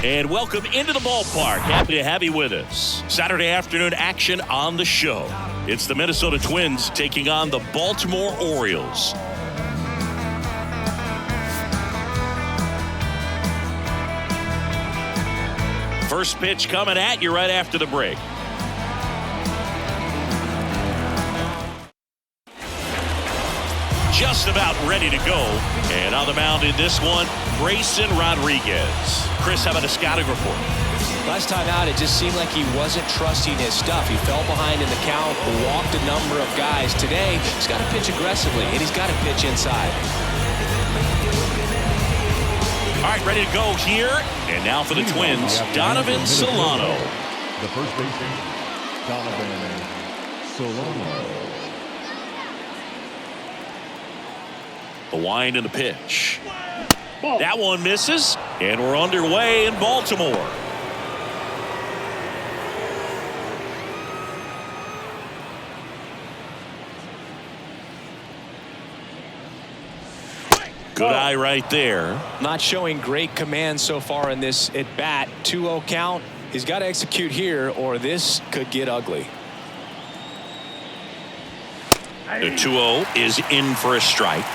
And welcome into the ballpark. Happy to have you with us. Saturday afternoon action on the show. It's the Minnesota Twins taking on the Baltimore Orioles. First pitch coming at you right after the break. Just about ready to go. And on the mound in this one, Grayson Rodriguez. Chris, how about a scouting report? Last time out, it just seemed like he wasn't trusting his stuff. He fell behind in the count, walked a number of guys. Today, he's got to pitch aggressively, and he's got to pitch inside. All right, ready to go here. And now for the Twins, Donovan Solano. The first baseman, Donovan Solano. The wind and the pitch. That one misses, and we're underway in Baltimore. Good eye right there. Not showing great command so far in this at bat. 2-0 count. He's got to execute here, or this could get ugly. The 2-0 is in for a strike.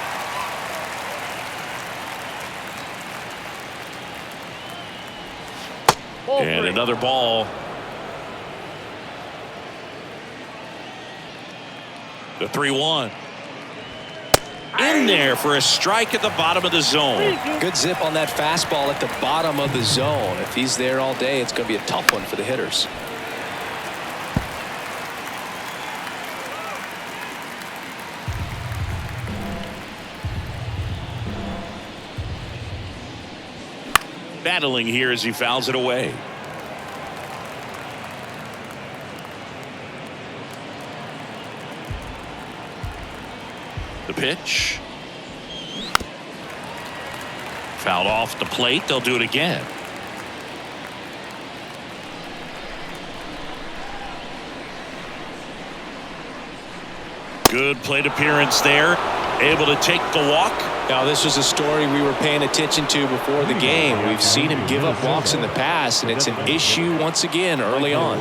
And another ball. The 3-1. In there for a strike at the bottom of the zone. Good zip on that fastball at the bottom of the zone. If he's there all day, it's going to be a tough one for the hitters. Battling here as he fouls it away. The pitch. Fouled off the plate. They'll do it again. Good plate appearance there. Able to take the walk. Now, this was a story we were paying attention to before the game. We've seen him give up walks in the past, and it's an issue once again early on.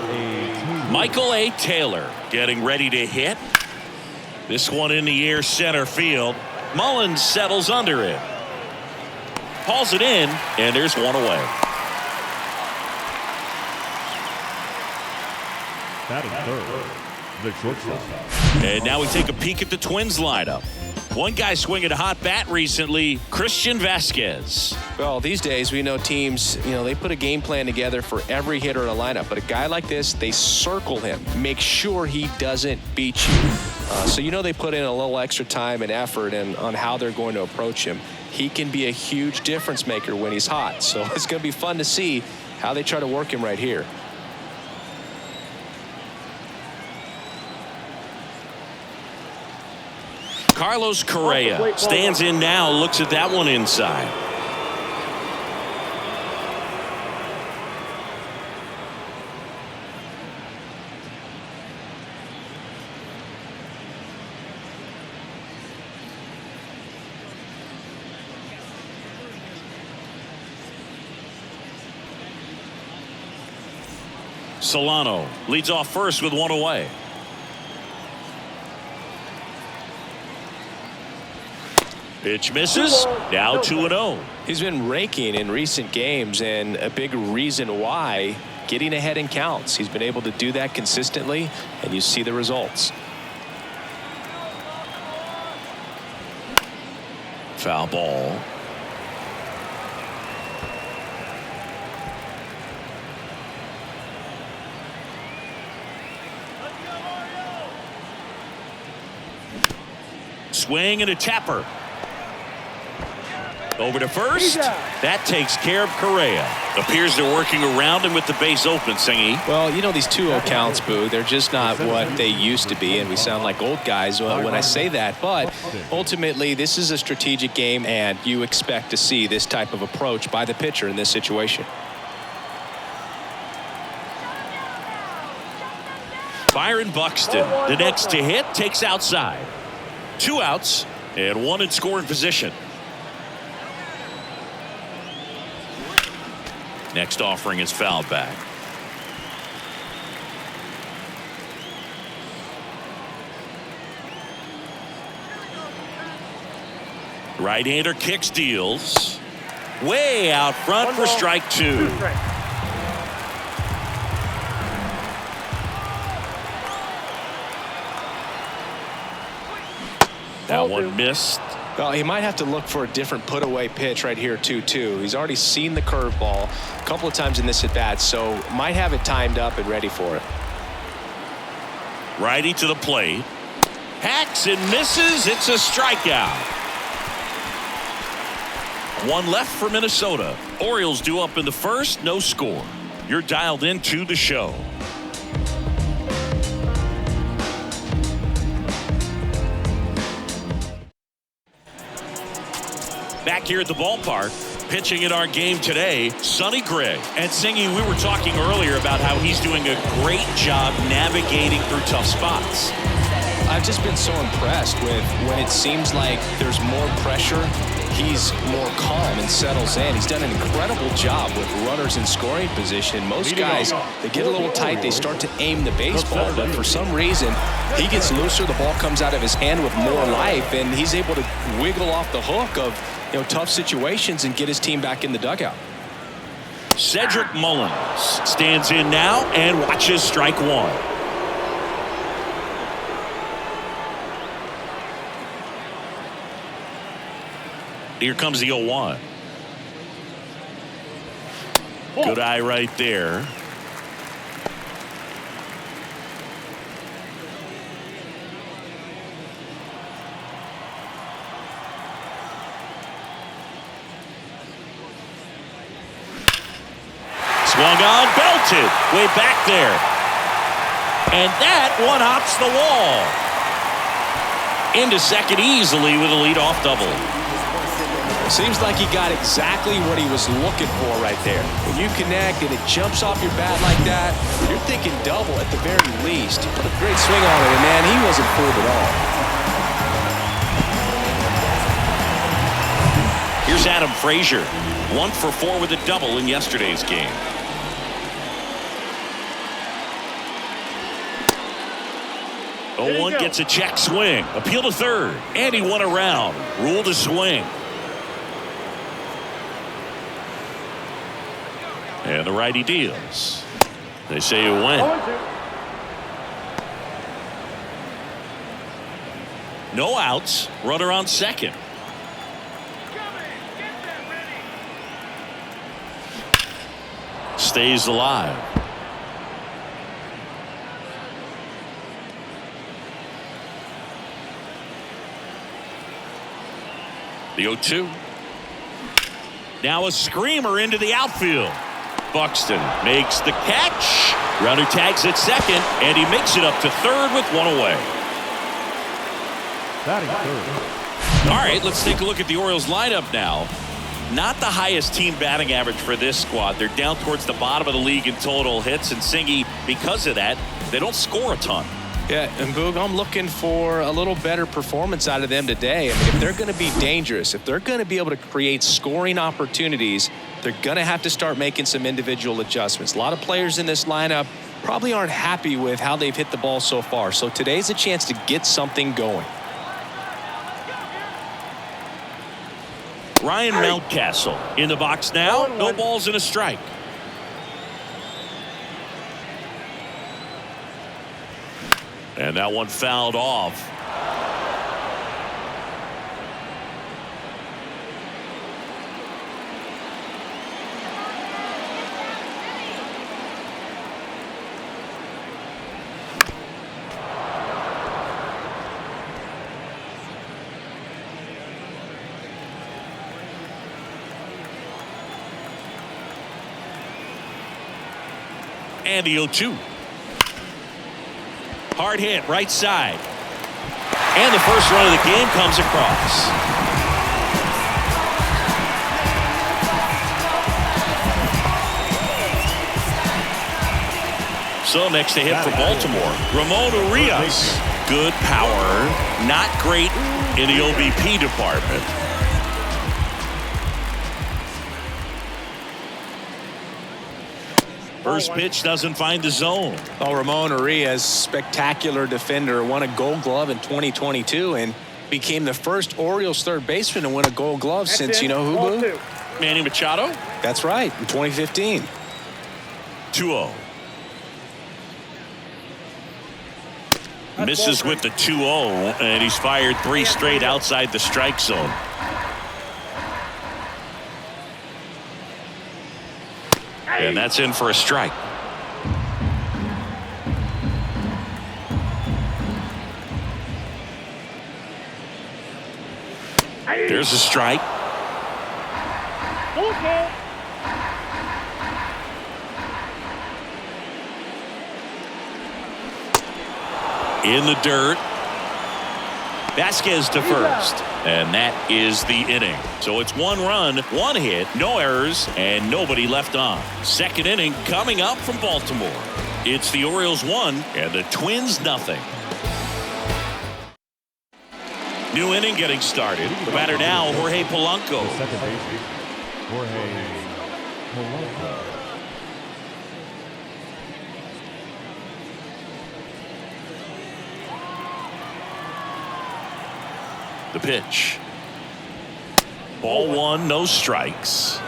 Michael A. Taylor getting ready to hit. This one in the air center field. Mullins settles under it. Hauls it in, and there's one away. Batting third, the shortstop. And now we take a peek at the Twins lineup. One guy swinging a hot bat recently, Christian Vasquez. Well, these days we know teams, they put a game plan together for every hitter in a lineup. But a guy like this, they circle him, make sure he doesn't beat you. So they put in a little extra time and effort on how they're going to approach him. He can be a huge difference maker when he's hot. So it's going to be fun to see how they try to work him right here. Carlos Correa stands in now, looks at that one inside. Solano leads off first with one away. Pitch misses. Now 2-0. He's been raking in recent games, and a big reason why, getting ahead in counts. He's been able to do that consistently, and you see the results. Foul ball. Swing and a tapper. Over to first. That takes care of Correa. Appears they're working around him with the base open, Singy. Well, these 2-0 counts, Boo, they're just not what they used to be, and we sound like old guys when I say that. But ultimately, this is a strategic game, and you expect to see this type of approach by the pitcher in this situation. Byron Buxton, the next to hit, takes outside. 2 outs and 1 in scoring position. Next offering is fouled back. Right-hander kicks, deals. Way out front for strike two. That one missed. Well, he might have to look for a different put-away pitch right here, 2-2. He's already seen the curveball a couple of times in this at-bat, so might have it timed up and ready for it. Righty to the plate. Hacks and misses. It's a strikeout. One left for Minnesota. Orioles due up in the first, no score. You're dialed into the show. Back here at the ballpark, pitching in our game today, Sonny Gray. And Singy, we were talking earlier about how he's doing a great job navigating through tough spots. I've just been so impressed with when it seems like there's more pressure, he's more calm and settles in. He's done an incredible job with runners in scoring position. Most guys, they get a little tight, they start to aim the baseball, but for some reason, he gets looser, the ball comes out of his hand with more life, and he's able to wiggle off the hook of tough situations and get his team back in the dugout. Cedric Mullins stands in now and watches strike one. Here comes the 0-1. Good eye right there. Swung on, belted, way back there. And that one hops the wall. Into second easily with a leadoff double. Seems like he got exactly what he was looking for right there. When you connect and it jumps off your bat like that, you're thinking double at the very least. He put a great swing on it, and man, he wasn't fooled at all. Here's Adam Frazier, 1 for 4 with a double in yesterday's game. Oh, 1 gets a check swing. Appeal to third. And he won around. Ruled a swing. And the righty deals. They say you win. No outs. Runner on second. Stays alive. The 0-2. Now a screamer into the outfield. Buxton makes the catch. Runner tags at second, and he makes it up to third with 1 away. Batting third. All right, let's take a look at the Orioles lineup now. Not the highest team batting average for this squad. They're down towards the bottom of the league in total hits, and Singy, because of that, they don't score a ton. Yeah, and Boog, I'm looking for a little better performance out of them today. I mean, if they're going to be dangerous, if they're going to be able to create scoring opportunities, they're going to have to start making some individual adjustments. A lot of players in this lineup probably aren't happy with how they've hit the ball so far. So today's a chance to get something going. Ryan Mountcastle in the box now. No balls and a strike. And that one fouled off. And the 0-2. Hard hit, right side. And the first run of the game comes across. So next to hit for Baltimore, Ramon Urias. Good power, not great in the OBP department. First pitch doesn't find the zone. Oh, Ramon Urias, spectacular defender, won a Gold Glove in 2022 and became the first Orioles third baseman to win a Gold Glove since, you know who, Boo? Manny Machado? That's right, in 2015. 2-0. Misses with the 2-0, and he's fired 3 straight outside the strike zone. And that's in for a strike. There's a strike. In the dirt. Vasquez to first. And that is the inning. So it's 1 run, 1 hit, no errors, and nobody left on. Second inning coming up from Baltimore. It's the Orioles 1 and the Twins nothing. New inning getting started. The batter now, Jorge Polanco. Second baseman, Jorge Polanco. The pitch. Ball 1, no strikes.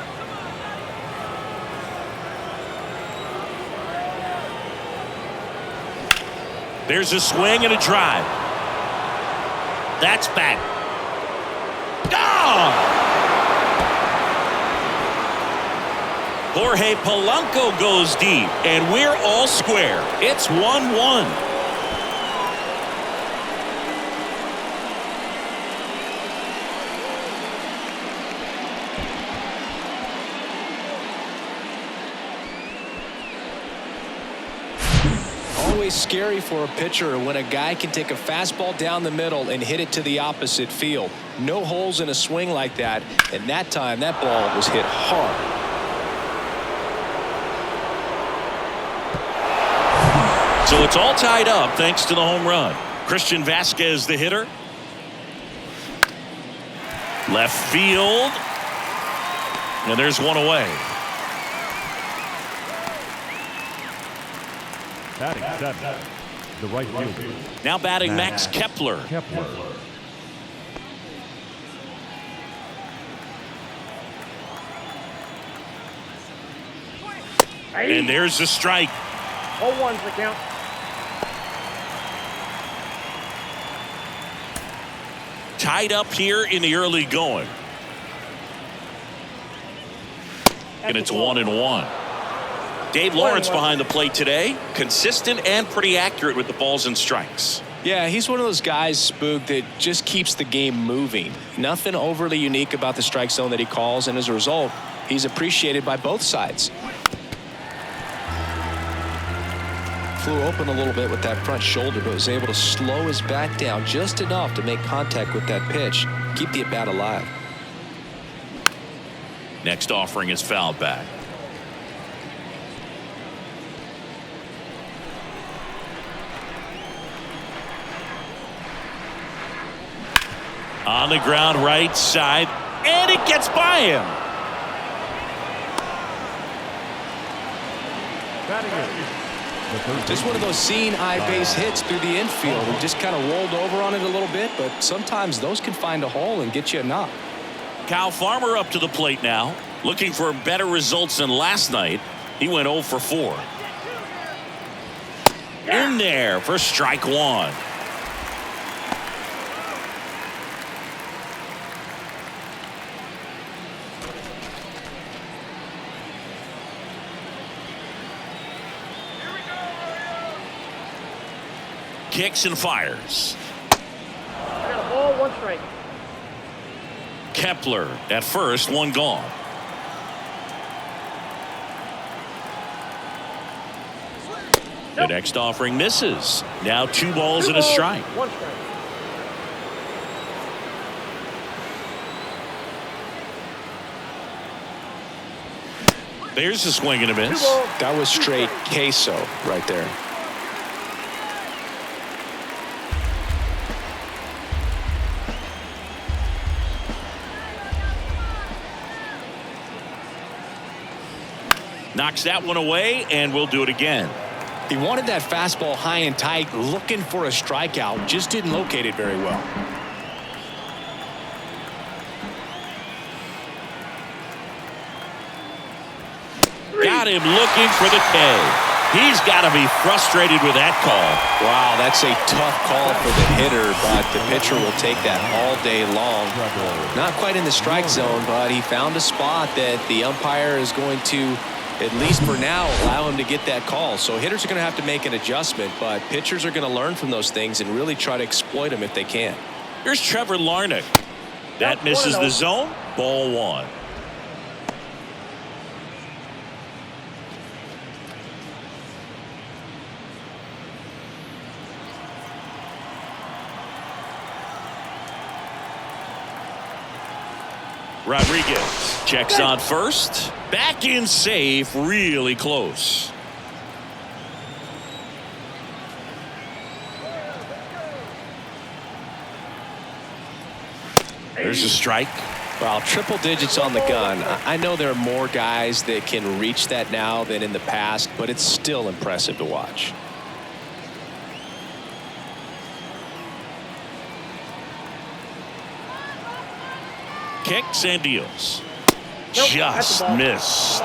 There's a swing and a drive. That's back. Ah! Jorge Polanco goes deep, and we're all square. It's 1-1. Always scary for a pitcher when a guy can take a fastball down the middle and hit it to the opposite field. No holes in a swing like that, and that time that ball was hit hard. So it's all tied up thanks to the home run. Christian Vasquez, the hitter. Left field. And there's one away. Batting seventh, the right fielder. Now batting Max Kepler. And there's the strike. 0-1's the count. Tied up here in the early going. And it's 1-1. Dave Lawrence behind the plate today. Consistent and pretty accurate with the balls and strikes. Yeah, he's one of those guys, Spook, that just keeps the game moving. Nothing overly unique about the strike zone that he calls, and as a result, he's appreciated by both sides. Flew open a little bit with that front shoulder, but was able to slow his bat down just enough to make contact with that pitch. Keep the at-bat alive. Next offering is fouled back. On the ground right side, and it gets by him. Just one of those seeing eye base hits through the infield. He just kind of rolled over on it a little bit, but sometimes those can find a hole and get you a knock. Kyle Farmer up to the plate now, looking for better results than last night. He went 0 for 4. In there for strike 1. Kicks and fires. I got a ball, 1 strike. Kepler at first, 1 gone. The next offering misses. Now 2 balls and a strike. 1 strike. There's a swing and a miss. That was straight queso right there. Knocks that one away, and we'll do it again. He wanted that fastball high and tight, looking for a strikeout, just didn't locate it very well. Got him looking for the K. He's got to be frustrated with that call. Wow, that's a tough call for the hitter, but the pitcher will take that all day long. Not quite in the strike zone, but he found a spot that the umpire is going to, at least for now, allow him to get that call. So hitters are going to have to make an adjustment, but pitchers are going to learn from those things and really try to exploit them if they can. Here's Trevor Larnach. That misses the zone. Ball one. Rodriguez checks on first. Back in safe, really close. There's a strike. Well, triple digits on the gun. I know there are more guys that can reach that now than in the past, but it's still impressive to watch. Kicks and deals. Nope, Just missed.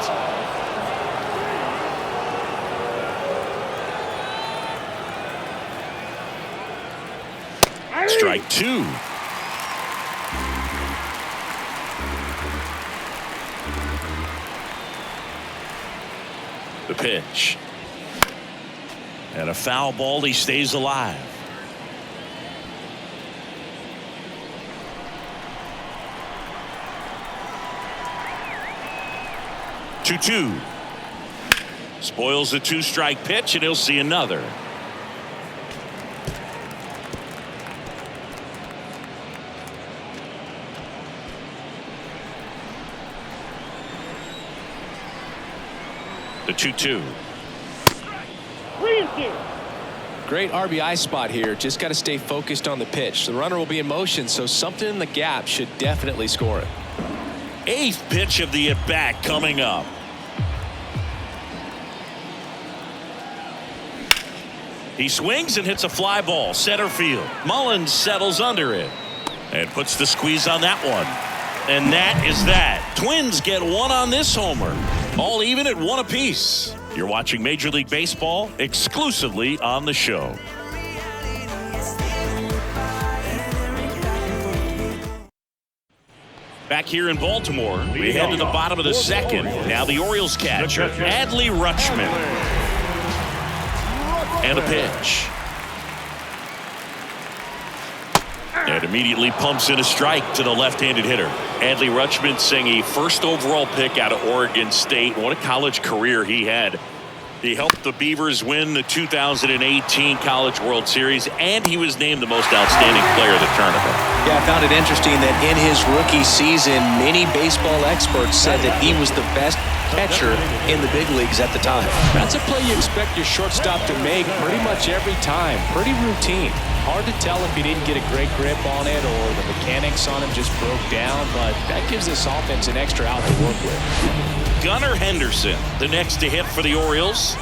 Strike two. The pitch. And a foul ball. He stays alive. Two. Spoils the two-strike pitch, and he'll see another. The 2-2. Great RBI spot here. Just got to stay focused on the pitch. The runner will be in motion, so something in the gap should definitely score it. Eighth pitch of the at-bat coming up. He swings and hits a fly ball center field. Mullins settles under it and puts the squeeze on that one. And that is that. Twins get one on this homer. All even at one apiece. You're watching Major League Baseball exclusively on the show. Back here in Baltimore, we head to the bottom of the second. Now the Orioles catcher, Adley Rutschman. And a pitch. And immediately pumps in a strike to the left-handed hitter. Adley Rutschman saying a first overall pick out of Oregon State. What a college career he had. He helped the Beavers win the 2018 College World Series, and he was named the most outstanding player of the tournament. Yeah, I found it interesting that in his rookie season, many baseball experts said that he was the best catcher in the big leagues at the time. That's a play you expect your shortstop to make pretty much every time. Pretty routine. Hard to tell if he didn't get a great grip on it or the mechanics on him just broke down, but that gives this offense an extra out to work with. Gunnar Henderson, the next to hit for the Orioles.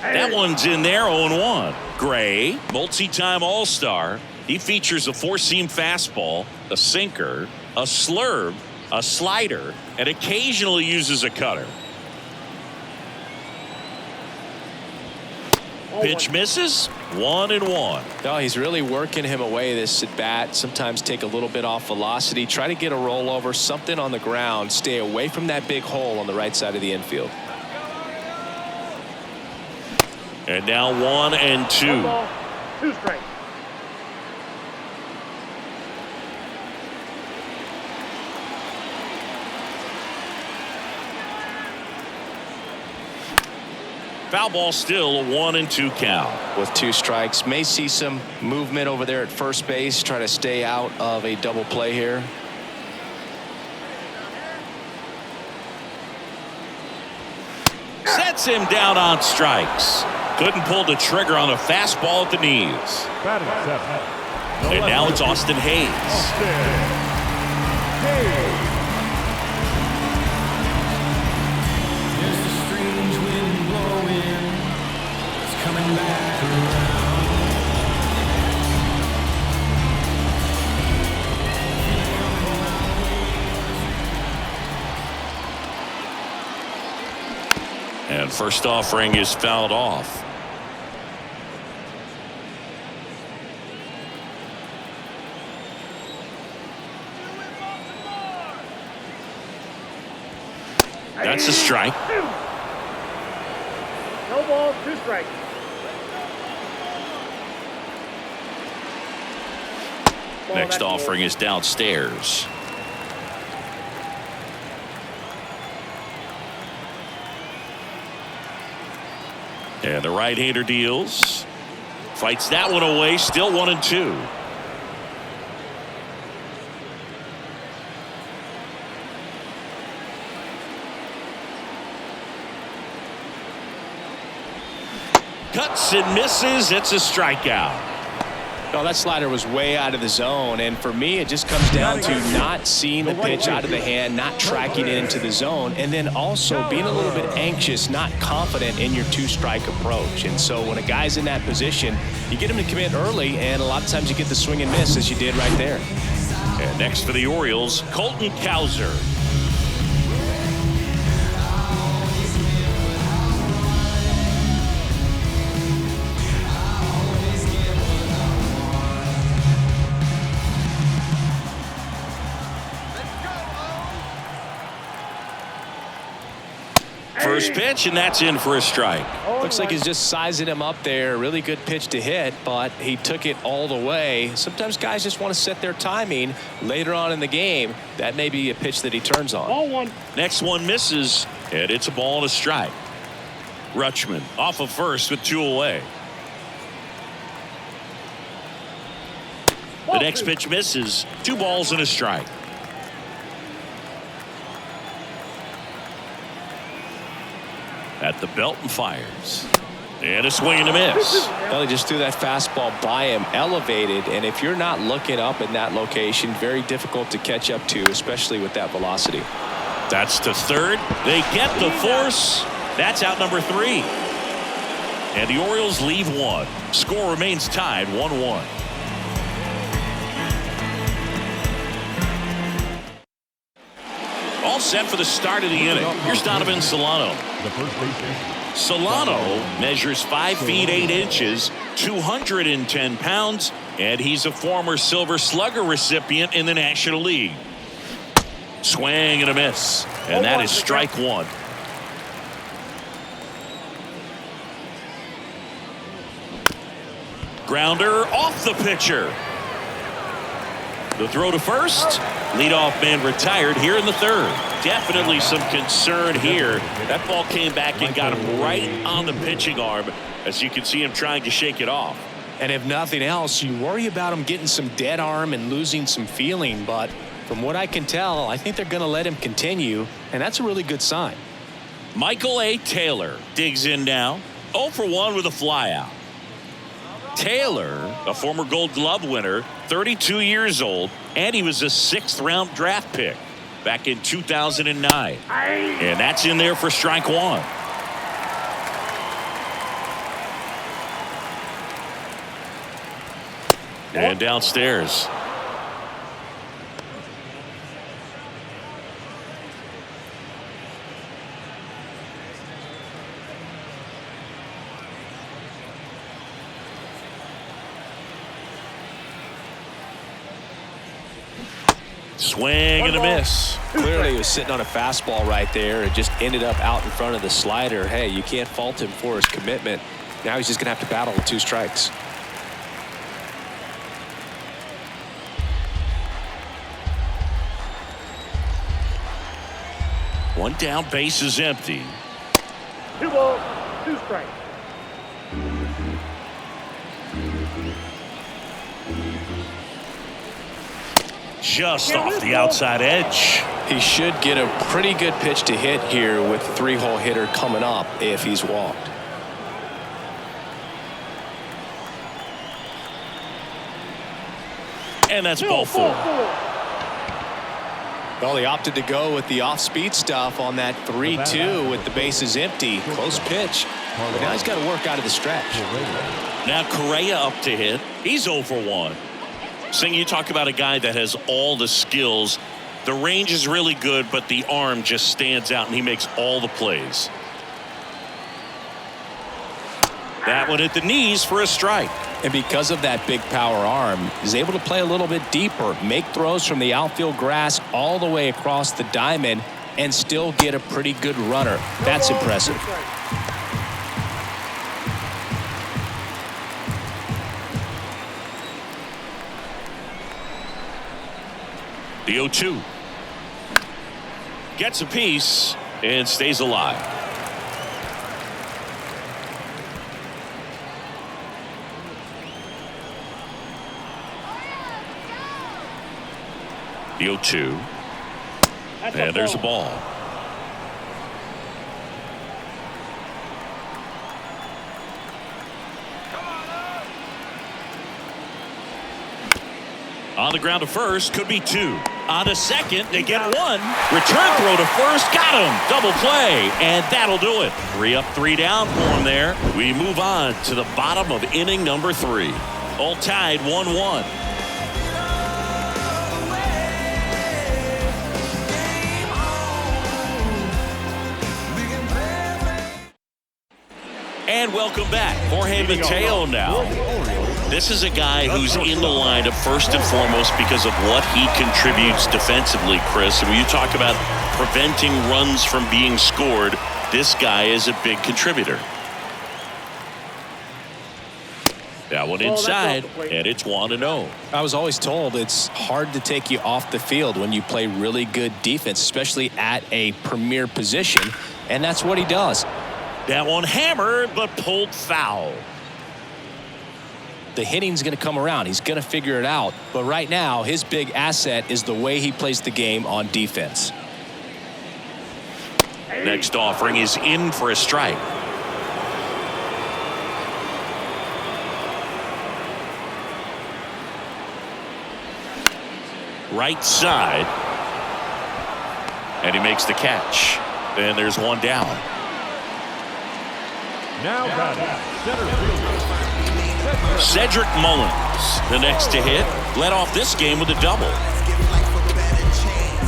That one's in there, 0-1. Gray, multi-time All-Star. He features a four-seam fastball, a sinker, a slurve, a slider, and occasionally uses a cutter. Pitch misses, 1-1. No, he's really working him away this at bat. Sometimes take a little bit off velocity, try to get a rollover, something on the ground, stay away from that big hole on the right side of the infield. And now 1-2. 2 strikes. Foul ball, still a 1-2 count. With 2 strikes, may see some movement over there at first base, try to stay out of a double play here. Sets him down on strikes. Couldn't pull the trigger on a fastball at the knees. Batting seventh. And now it's Austin Hayes. And first offering is fouled off. That's a strike. No ball, 2 strikes. Next offering is downstairs. And the right-hander deals. Fights that one away. Still 1-2. Cuts and misses. It's a strikeout. No, that slider was way out of the zone, and for me it just comes down to not seeing the pitch out of the hand, not tracking it into the zone, and then also being a little bit anxious, not confident in your 2-strike approach. And so when a guy's in that position, you get him to commit early, and a lot of times you get the swing and miss as you did right there. And next for the Orioles, Colton Cowser. First pitch, and that's in for a strike. Looks like he's just sizing him up there. Really good pitch to hit, but he took it all the way. Sometimes guys just want to set their timing later on in the game. That may be a pitch that he turns on. Ball 1. Next one misses, and it's a ball and a strike. Rutschman off of first with 2 away. The next pitch misses. 2 balls and a strike. At the belt and fires. And a swing and a miss. Well, he just threw that fastball by him, elevated, and if you're not looking up in that location, very difficult to catch up to, especially with that velocity. That's to third. They get the force. That's out number 3. And the Orioles leave 1. Score remains tied 1-1. All set for the start of the inning. Here's Donovan Solano. The first baseman. Solano measures 5 feet 8 inches, 210 pounds, and he's a former Silver Slugger recipient in the National League. Swing and a miss, and that is strike 1. Grounder off the pitcher. The throw to first. Leadoff man retired here in the 3rd. Definitely some concern here. That ball came back and got him right on the pitching arm, as you can see him trying to shake it off. And if nothing else, you worry about him getting some dead arm and losing some feeling. But from what I can tell, I think they're going to let him continue, and that's a really good sign. Michael A. Taylor digs in now. 0 for 1 with a flyout. Taylor, a former Gold Glove winner, 32 years old, and he was a 6th-round draft pick back in 2009. And that's in there for strike 1. And downstairs. Swing and a miss. Clearly he was sitting on a fastball right there and just ended up out in front of the slider. Hey, you can't fault him for his commitment. Now he's just going to have to battle with 2 strikes. One down, base is empty. 2 balls, 2 strikes. Just off the outside edge. He should get a pretty good pitch to hit here with the 3-hole hitter coming up if he's walked. And that's ball 4. Well, he opted to go with the off-speed stuff on that 3-2 with the bases empty. Close pitch. But now he's got to work out of the stretch. Now Correa up to hit. He's 0 for 1. Sing, you talk about a guy that has all the skills. The range is really good, but the arm just stands out, and he makes all the plays. That one at the knees for a strike. And because of that big power arm, he's able to play a little bit deeper, make throws from the outfield grass all the way across the diamond, and still get a pretty good runner. That's impressive. The 0-2. Gets a piece and stays alive. The 0-2. And there's a ball. On the ground to first, could be two. On to second, they get one. Return throw to first, got him. Double play, and that'll do it. 3 up, 3 down for him there. We move on to the bottom of inning number 3. All tied 1-1. And welcome back. Jorge Mateo now. This is a guy who's in the lineup first and foremost because of what he contributes defensively, Chris. And when you talk about preventing runs from being scored, this guy is a big contributor. That one inside, and it's 1-0. I was always told it's hard to take you off the field when you play really good defense, especially at a premier position, and that's what he does. That one hammered, but pulled foul. The hitting's going to come around. He's going to figure it out. But right now, his big asset is the way he plays the game on defense. Next offering is in for a strike. Right side. And he makes the catch. And there's one down. Now batting, center fielder. Cedric Mullins, the next to hit, led off this game with a double.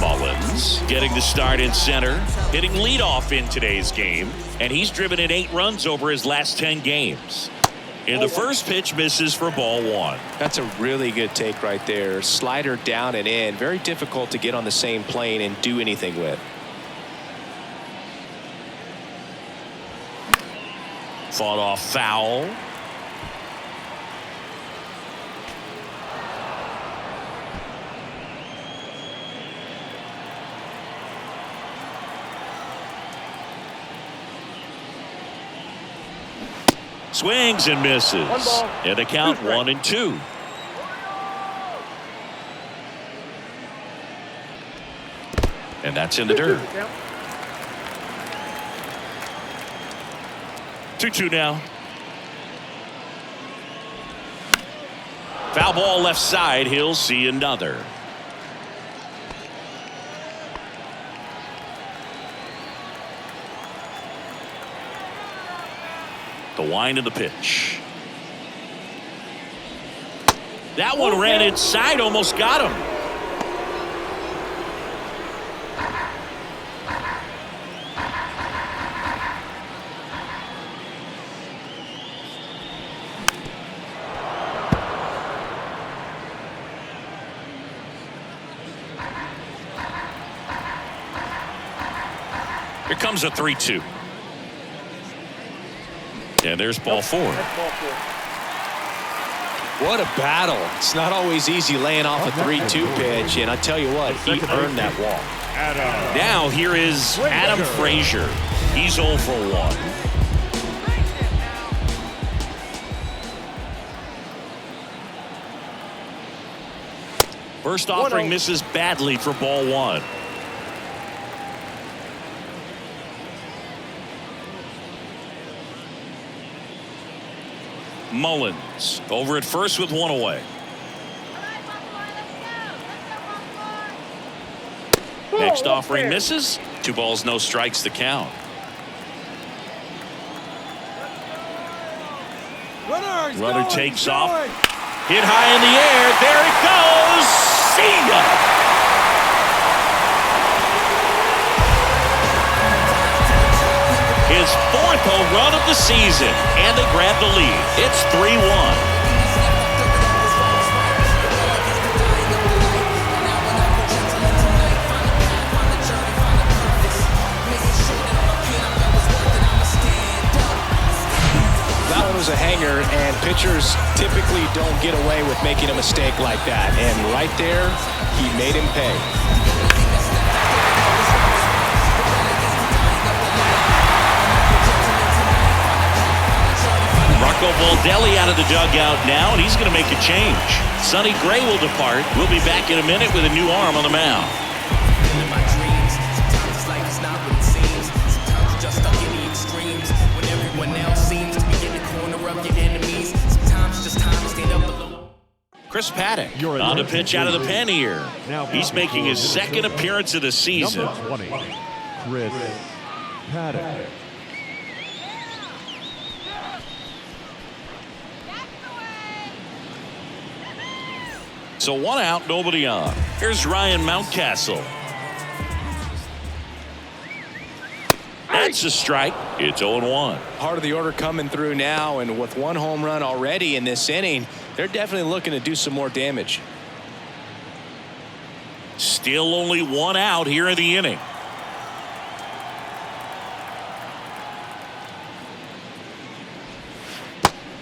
Mullins getting the start in center, hitting leadoff in today's game, and he's driven in 8 runs over his last 10 games. And the first pitch misses for ball 1. That's a really good take right there. Slider down and in. Very difficult to get on the same plane and do anything with. Fought off foul. Swings and misses. And the count 1-2. And that's in the dirt. 2-2 now. Foul ball left side. He'll see another. The wind of the pitch. That one ran inside, almost got him. Here comes a 3-2. And there's ball 4. What a battle. It's not always easy laying off a 3-2 pitch, and I tell you what, he earned that walk. Now here is Adam Frazier. He's 0 for 1. First offering misses badly for ball 1. Mullins over at first with 1 away. Next offering misses. 2 balls, no strikes to count. Runner takes off. Hit high in the air. There it goes. See ya. His 4th home run of the season, and they grab the lead. It's 3-1. Was a hanger, and pitchers typically don't get away with making a mistake like that, and right there he made him pay. Rocco Baldelli out of the dugout now, and he's going to make a change. Sonny Gray will depart. We'll be back in a minute with a new arm on the mound. Chris Paddock on the pitch out of the pen here. He's making his second appearance of the season. Number 20, Chris Paddock. So 1 out, nobody on. Here's Ryan Mountcastle. That's a strike. It's 0-1. Part of the order coming through now, and with 1 home run already in this inning, they're definitely looking to do some more damage. Still only 1 out here in the inning.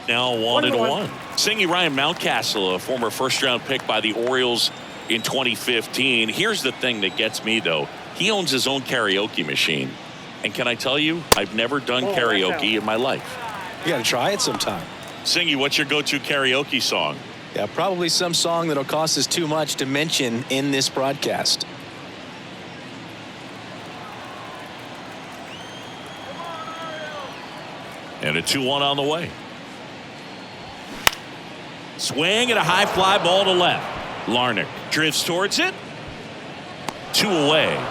Now 1-1. Singing Ryan Mountcastle, a former first-round pick by the Orioles in 2015. Here's the thing that gets me, though. He owns his own karaoke machine. And can I tell you, I've never done karaoke in my life. You got to try it sometime. Singy, what's your go-to karaoke song? Yeah, probably some song that'll cost us too much to mention in this broadcast. And a 2-1 on the way. Swing and a high fly ball to left. Larnach drifts towards it. 2 away.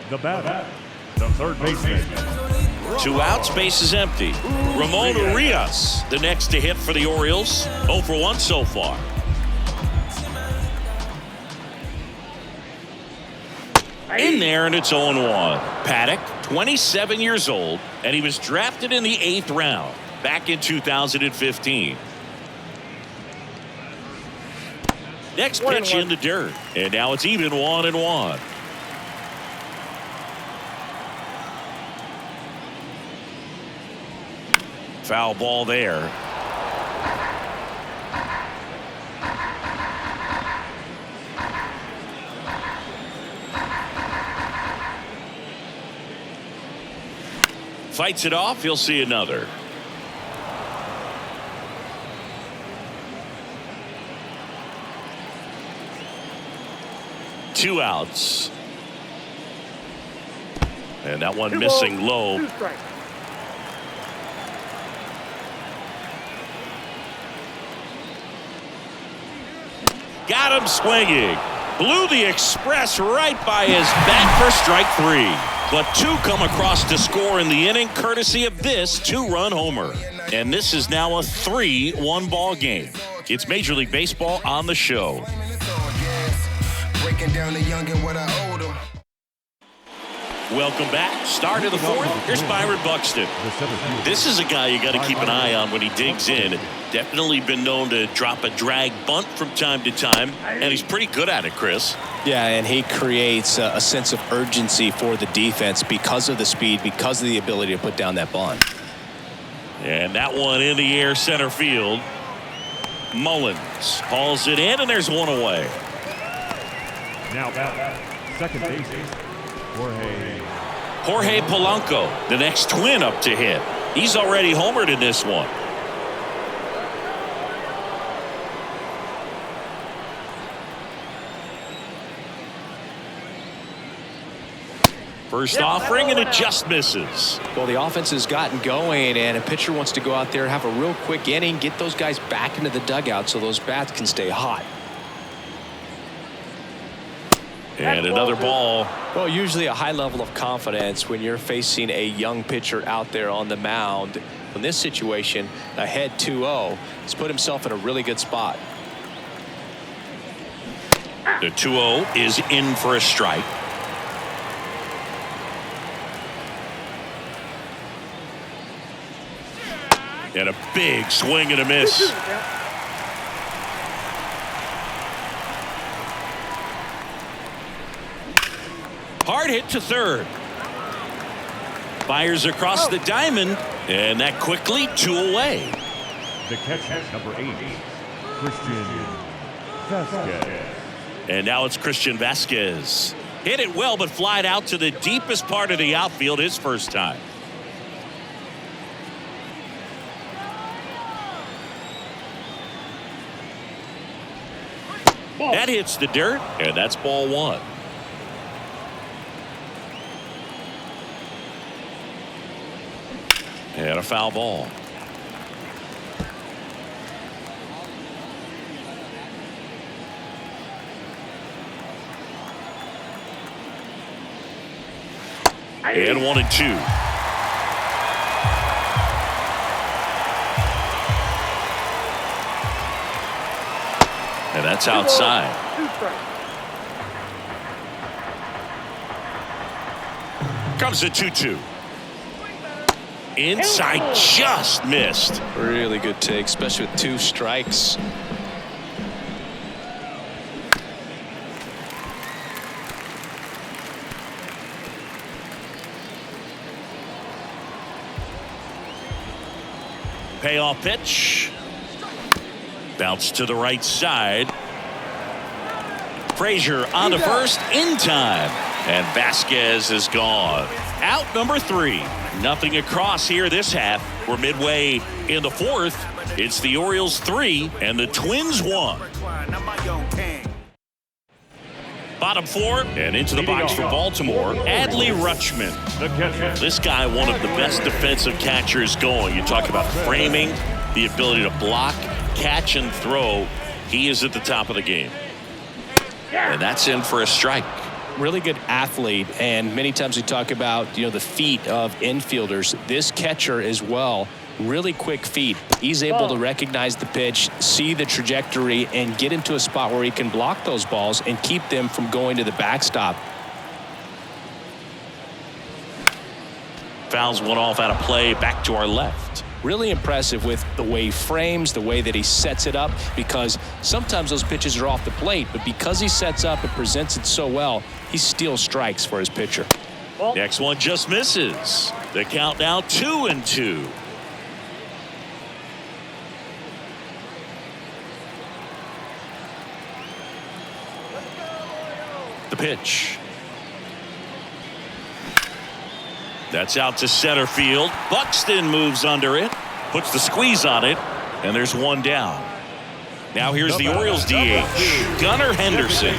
The batter, the third baseman. 2 outs, base is empty. Ramon Urias, the next to hit for the Orioles. 0 for 1 so far. In there, and it's 0-1. Paddock, 27 years old, and he was drafted in the 8th round back in 2015. Next pitch in the dirt, and now it's even 1-1. Foul ball there. Fights it off. He'll see another. Two outs. And that one missing low. Got him swinging. Blew the express right by his back for strike 3. But 2 come across to score in the inning, courtesy of this 2-run homer. And this is now a 3-1 ball game. It's Major League Baseball on the show. Welcome back. Start of the 4th. Here's Byron Buxton. This is a guy you got to keep an eye on when he digs in. Definitely been known to drop a drag bunt from time to time, and he's pretty good at it, Chris. Yeah, and he creates a sense of urgency for the defense because of the speed, because of the ability to put down that bunt. And that one in the air center field. Mullins hauls it in, and there's 1 away. Now second base, Jorge Polanco, the next twin up to hit. He's already homered in this one. First offering, and it just misses. Well, the offense has gotten going, and a pitcher wants to go out there, have a real quick inning, get those guys back into the dugout so those bats can stay hot. And another ball. Well, usually a high level of confidence when you're facing a young pitcher out there on the mound. In this situation, ahead 2-0, he's put himself in a really good spot. The 2-0 is in for a strike. And a big swing and a miss. Hard hit to third. Fires across the diamond, and that quickly 2 away. The catcher, number 8, Christian Vasquez. And now it's Christian Vasquez. Hit it well, but flied out to the deepest part of the outfield his first time. That hits the dirt, and that's ball 1. And a foul ball. And 1-2. And that's outside. Comes a 2-2. Inside, just missed. Really good take, especially with 2 strikes. Payoff pitch. Bounce to the right side. Frazier on to first in time. And Vasquez is gone. Out number 3. Nothing across here this half. We're midway in the 4th. It's the Orioles 3 and the Twins 1. Bottom 4 and into the box for Baltimore, Adley Rutschman. This guy, one of the best defensive catchers going. You talk about framing, the ability to block, catch, and throw. He is at the top of the game. And that's in for a strike. Really good athlete, and many times we talk about, the feet of infielders. This catcher as well, really quick feet. He's able to recognize the pitch, see the trajectory, and get into a spot where he can block those balls and keep them from going to the backstop. Fouls one off out of play, back to our left. Really impressive with the way he frames, the way that he sets it up, because sometimes those pitches are off the plate, but because he sets up and presents it so well, he steals strikes for his pitcher. Next one just misses. The count now 2-2. The pitch. That's out to center field. Buxton moves under it, puts the squeeze on it, and there's one down. Now here's the Orioles DH, Gunnar Henderson.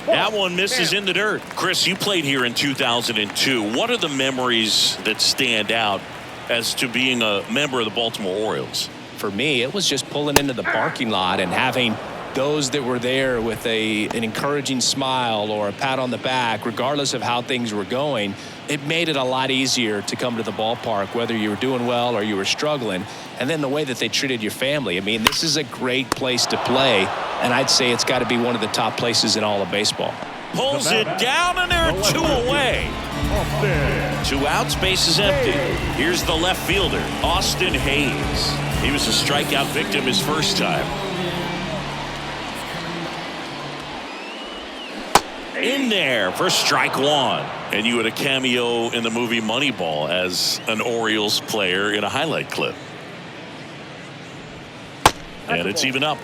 That one misses in the dirt. Chris, you played here in 2002. What are the memories that stand out as to being a member of the Baltimore Orioles? For me, it was just pulling into the parking lot and having those that were there with an encouraging smile or a pat on the back, regardless of how things were going. It made it a lot easier to come to the ballpark, whether you were doing well or you were struggling. And then the way that they treated your family. I mean, this is a great place to play, and I'd say it's got to be one of the top places in all of baseball. Pulls it down, and there are 2 away. 2 outs, base is empty. Here's the left fielder, Austin Hayes. He was a strikeout victim his first time. In there for strike 1. And you had a cameo in the movie Moneyball as an Orioles player in a highlight clip. And it's even up.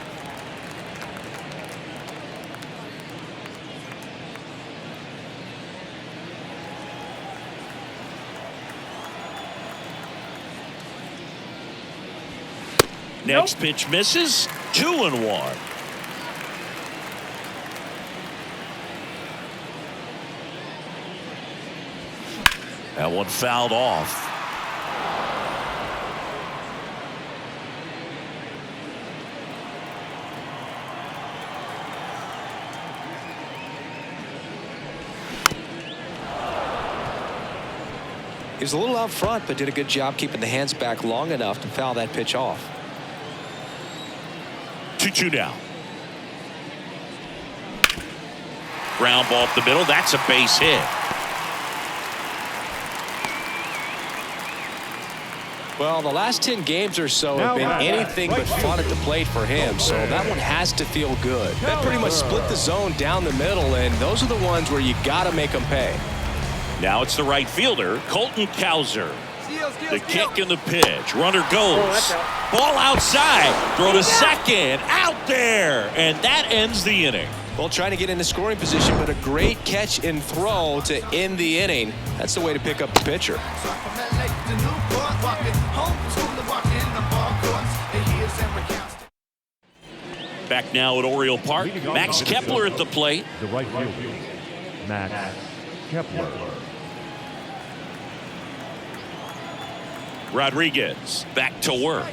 Next pitch misses. 2-1. That one fouled off. He was a little out front, but did a good job keeping the hands back long enough to foul that pitch off. 2-2 now. Ground ball up the middle. That's a base hit. Well, the last 10 games or so have been anything but fun at the plate for him, so that one has to feel good. That pretty much split the zone down the middle, and those are the ones where you got to make them pay. Now it's the right fielder, Colton Cowser. The kick and the pitch. Runner goes. Ball outside. Throw to second. Out there. And that ends the inning. Well, trying to get into scoring position, but a great catch and throw to end the inning. That's the way to pick up the pitcher. Back now at Oriole Park. Max Kepler at the plate. The right fielder, Max Kepler. Rodriguez back to work.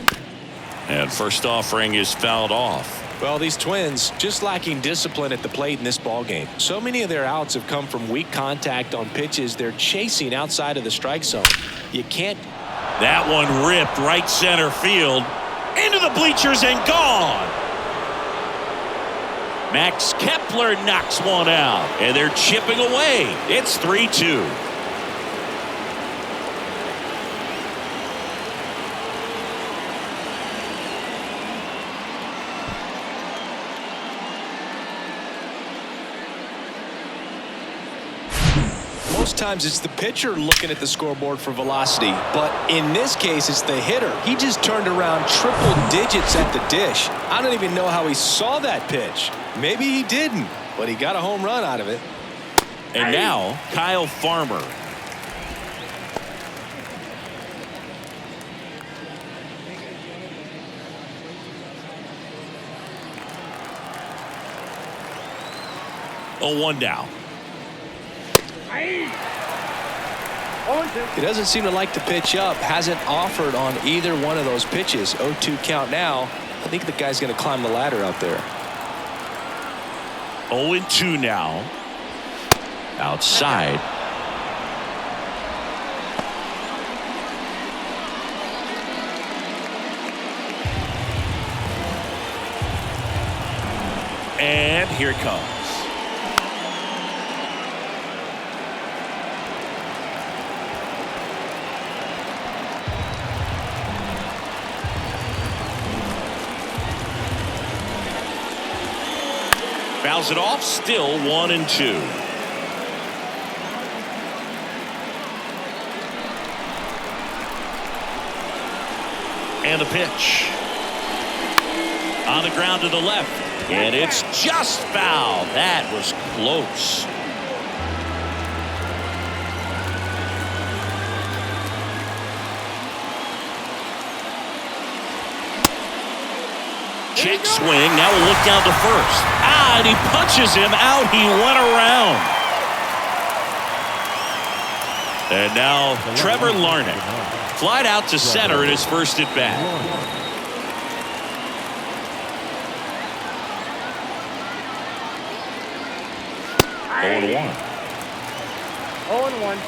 And first offering is fouled off. Well, these Twins just lacking discipline at the plate in this ball game. So many of their outs have come from weak contact on pitches they're chasing outside of the strike zone. You can't. That one ripped right center field into the bleachers and gone. Max Kepler knocks one out, and they're chipping away. It's 3-2. Most times it's the pitcher looking at the scoreboard for velocity, but in this case it's the hitter. He just turned around triple digits at the dish. I don't even know how he saw that pitch. Maybe he didn't, but he got a home run out of it. And now Kyle Farmer. Oh, 1 down. He doesn't seem to like to pitch up. Hasn't offered on either one of those pitches. 0-2 count now. I think the guy's going to climb the ladder out there. 0-2 now. Outside. And here it comes. Fouls it off, still 1-2. And the pitch. On the ground to the left. And it's just foul. That was close. Check swing. Now we'll look down to first. And he punches him out. He went around. And now Trevor Larnach flied out to center in his first at bat. 0-1. 0-1.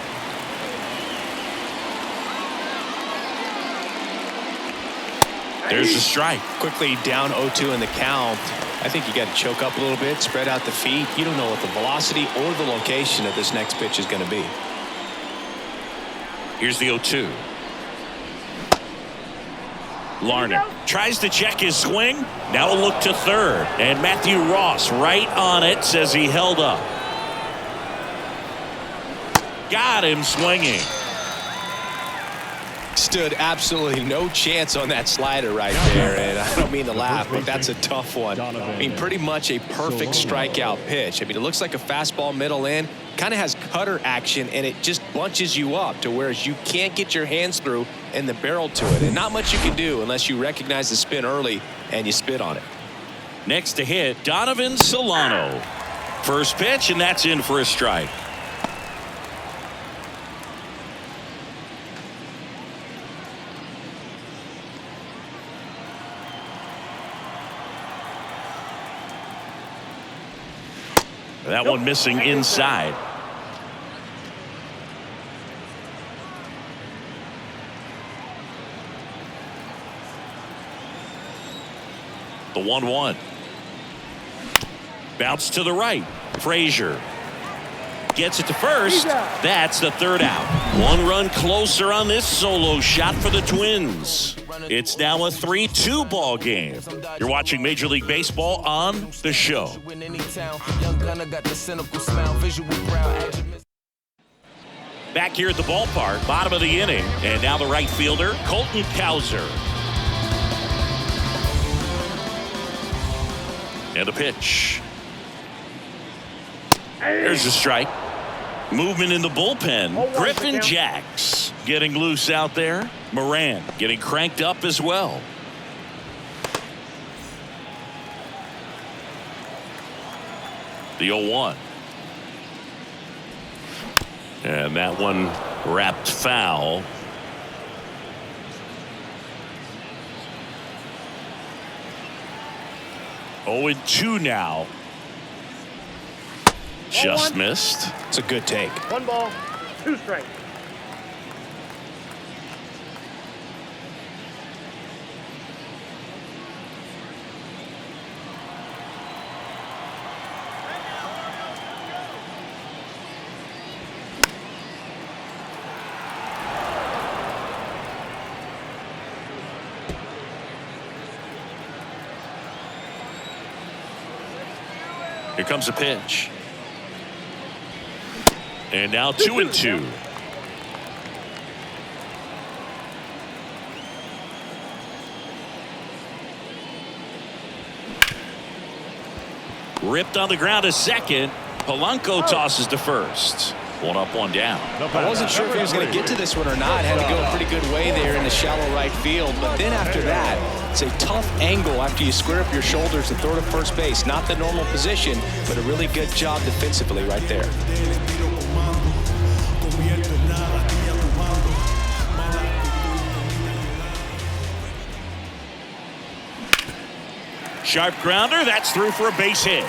There's the strike. Quickly down 0-2 in the count. I think you got to choke up a little bit, spread out the feet. You don't know what the velocity or the location of this next pitch is going to be. Here's the 0-2. Larnach tries to check his swing. Now a look to third. And Matthew Ross right on it, says he held up. Got him swinging. Stood absolutely no chance on that slider right there, and I don't mean to laugh, but that's a tough one. I mean, pretty much a perfect strikeout pitch. I mean, it looks like a fastball middle in, kind of has cutter action, and it just bunches you up to whereas you can't get your hands through and the barrel to it, and not much you can do unless you recognize the spin early and you spit on it. Next to hit, Donovan Solano. First pitch, and that's in for a strike. That one missing inside. The 1-1. Bounce to the right. Frazier gets it to first. That's the third out. One run closer on this solo shot for the Twins. It's now a 3-2 ball game. You're watching Major League Baseball on The Show. Back here at the ballpark, bottom of the inning, and now the right fielder, Colton Cowser. And the pitch. There's a strike. Movement in the bullpen. Griffin Jacks getting loose out there. Moran getting cranked up as well. The 0-1. And that one wrapped foul. Oh, 2 now. Just missed. It's a good take. 1 ball, 2 strikes. Here comes a pitch. And now 2-2. Ripped on the ground to second. Polanco tosses to first. 1 up, 1 down. I wasn't sure if he was going to get to this one or not. Had to go a pretty good way there in the shallow right field. But then after that, it's a tough angle after you square up your shoulders and throw to first base. Not the normal position, but a really good job defensively right there. Sharp grounder. That's through for a base hit.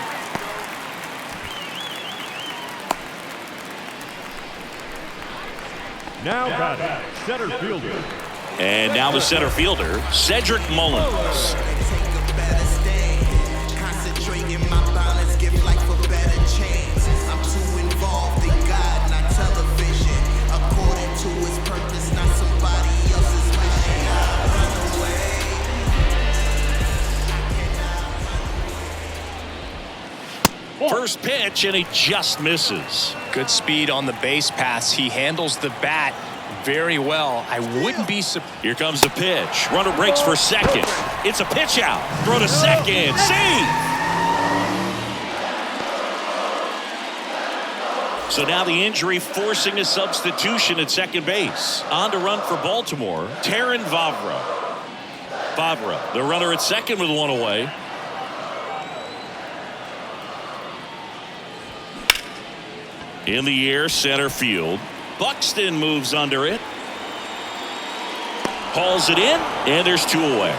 Now batting, center fielder. And now the center fielder, Cedric Mullins. First pitch, and he just misses. Good speed on the base pass. He handles the bat very well. I wouldn't be surprised. Here comes the pitch. Runner breaks for second. It's a pitch out. Throw to second. Save! So now the injury forcing a substitution at second base. On to run for Baltimore, Terrin Vavra. Vavra, the runner at second with 1 away. In the air, center field. Buxton moves under it. Hauls it in, and there's 2 away.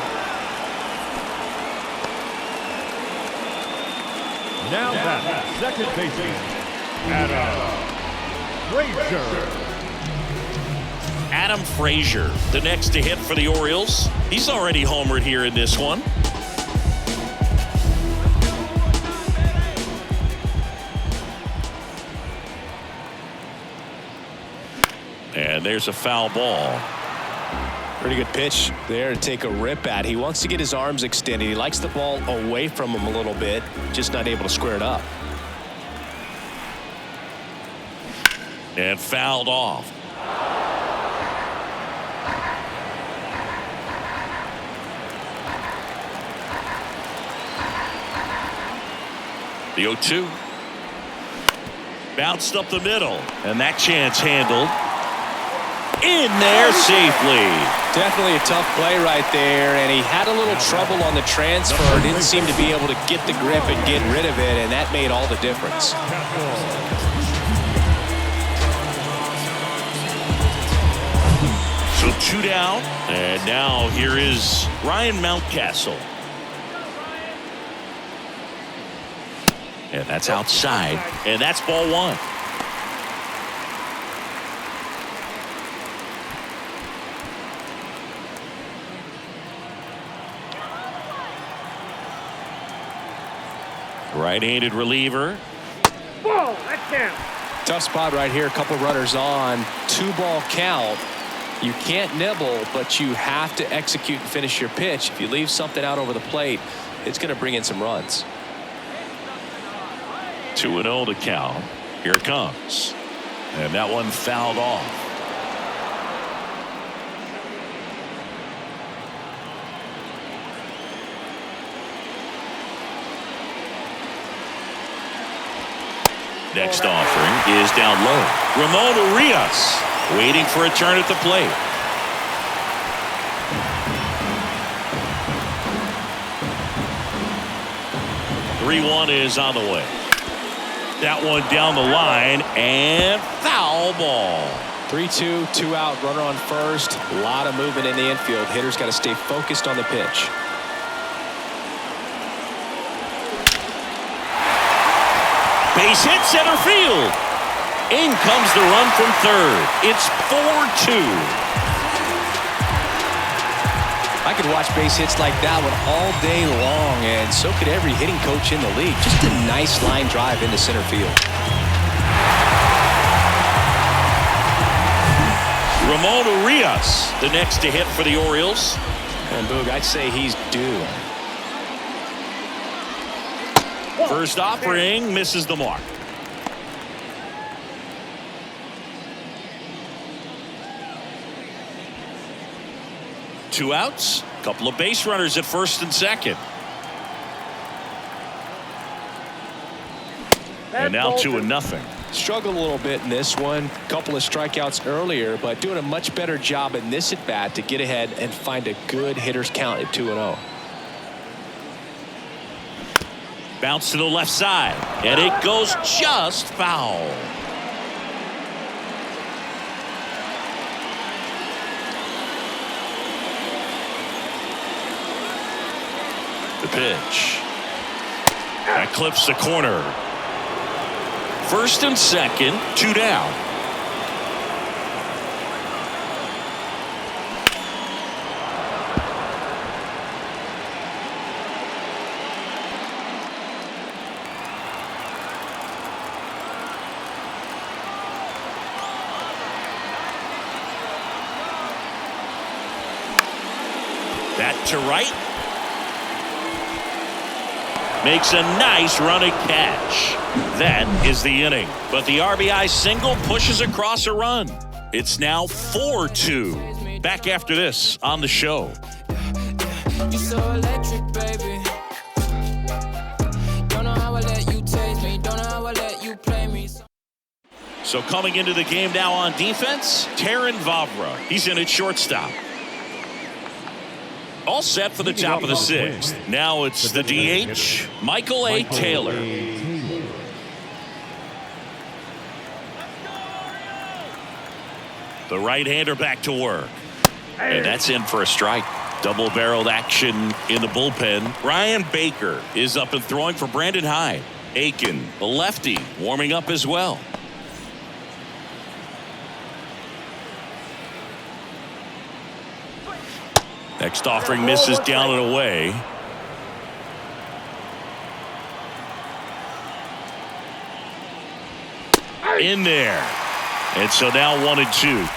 Now batting, second baseman, Adam Frazier. Adam Frazier, the next to hit for the Orioles. He's already homered here in this one. And there's a foul ball. Pretty good pitch there to take a rip at. He wants to get his arms extended. He likes the ball away from him a little bit, just not able to square it up. And fouled off. The 0-2. Bounced up the middle, and that chance handled. In there safely. Definitely a tough play right there, and he had a little trouble on the transfer. Didn't seem to be able to get the grip and get rid of it, and that made all the difference. So 2 down, and now here is Ryan Mountcastle. And that's outside, and that's ball 1. Right-handed reliever. Ball, that's down. Tough spot right here. A couple runners on. 2-ball count. You can't nibble, but you have to execute and finish your pitch. If you leave something out over the plate, it's going to bring in some runs. 2-0 to count. Here it comes. And that one fouled off. Next offering is down low. Ramon Urias waiting for a turn at the plate. .3-1 is on the way. That one down the line and foul ball. 3-2, 2 out, runner on first. A lot of movement in the infield. Hitter's got to stay focused on the pitch. Base hit center field. In comes the run from third. It's 4-2. I could watch base hits like that one all day long, and so could every hitting coach in the league. Just a nice line drive into center field. Ramon Urias, the next to hit for the Orioles. And Boog, I'd say he's due. First offering misses the mark. Two outs, couple of base runners at first and second. And now 2-0. Struggled a little bit in this one. Couple of strikeouts earlier, but doing a much better job in this at bat to get ahead and find a good hitter's count at 2-0. Bounce to the left side, and it goes just foul. The pitch. That clips the corner. First and second, 2 down. That to right. Makes a nice running catch. That is the inning. But the RBI single pushes across a run. It's now 4-2. Back after this on the show. You so electric, baby. Don't know how I let you taste me. Don't know how I let you play me. So coming into the game now on defense, Taron Vavra. He's in at shortstop. All set for the top of the sixth. Now it's the DH, Michael A. Taylor. The right-hander back to work. And that's in for a strike. Double-barreled action in the bullpen. Ryan Baker is up and throwing for Brandon Hyde. Aiken, the lefty, warming up as well. Next offering misses down and away. In there. And so now 1-2.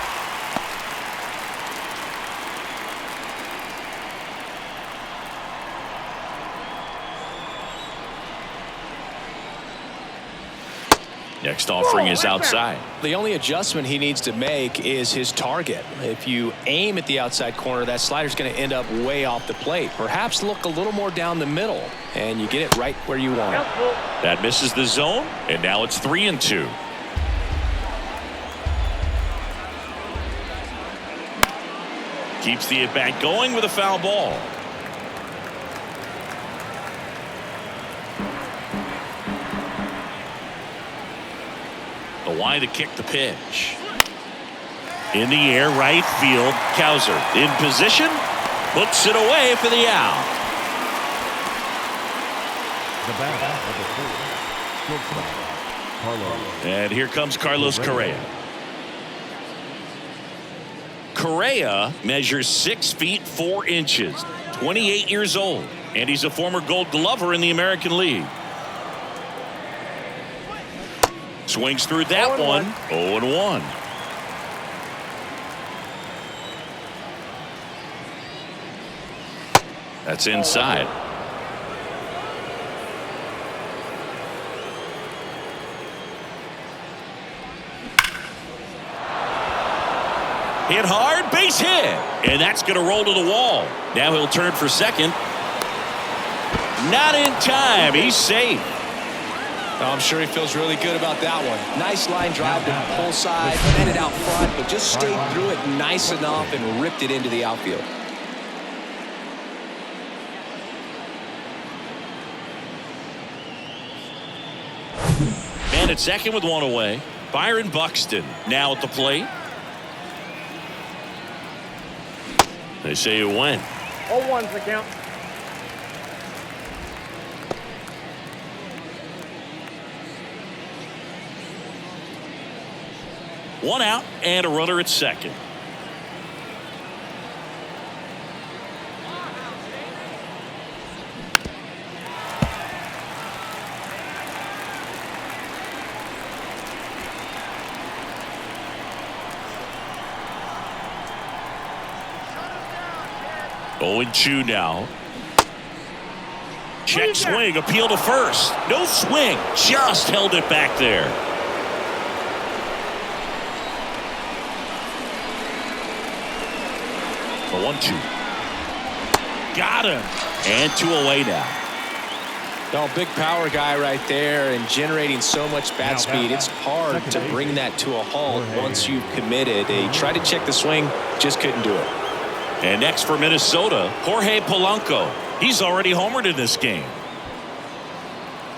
Next offering is outside. The only adjustment he needs to make is his target. If you aim at the outside corner, that slider's going to end up way off the plate. Perhaps look a little more down the middle, and you get it right where you want it. That misses the zone, and now it's 3-2. Keeps the at-bat going with a foul ball. The wide to kick the pitch. In the air, right field. Cowser in position. Puts it away for the out. The batter, number 4, Carlos. And here comes Carlos Correa. Correa measures 6 feet 4 inches, 28 years old, and he's a former Gold Glover in the American League. Swings through that one. 0-1. That's inside. Hit hard, base hit. And that's going to roll to the wall. Now he'll turn for second. Not in time. He's safe. I'm sure he feels really good about that one. Nice line drive to the pull side, met it out front, but just stayed through it nice enough and ripped it into the outfield. Man at second with one away. Byron Buxton now at the plate. They say it went. 0-1's the count. One out and a runner at second. Going 2 now. Check swing, appeal to first. No swing, just held it back there. A 1-2. Got him. And 2 away now. No, big power guy right there and generating so much bat speed. It's hard to bring that to a halt once you've committed. They tried to check the swing, just couldn't do it. And next for Minnesota, Jorge Polanco. He's already homered in this game.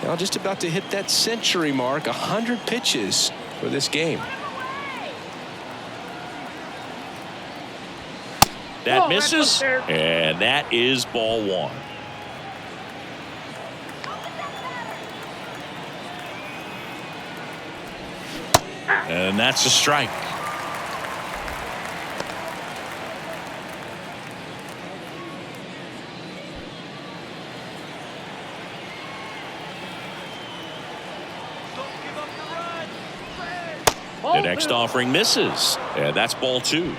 Now just about to hit that century mark, 100 pitches for this game. That misses, and that is ball 1. And that's a strike. The next offering misses, and that's ball 2.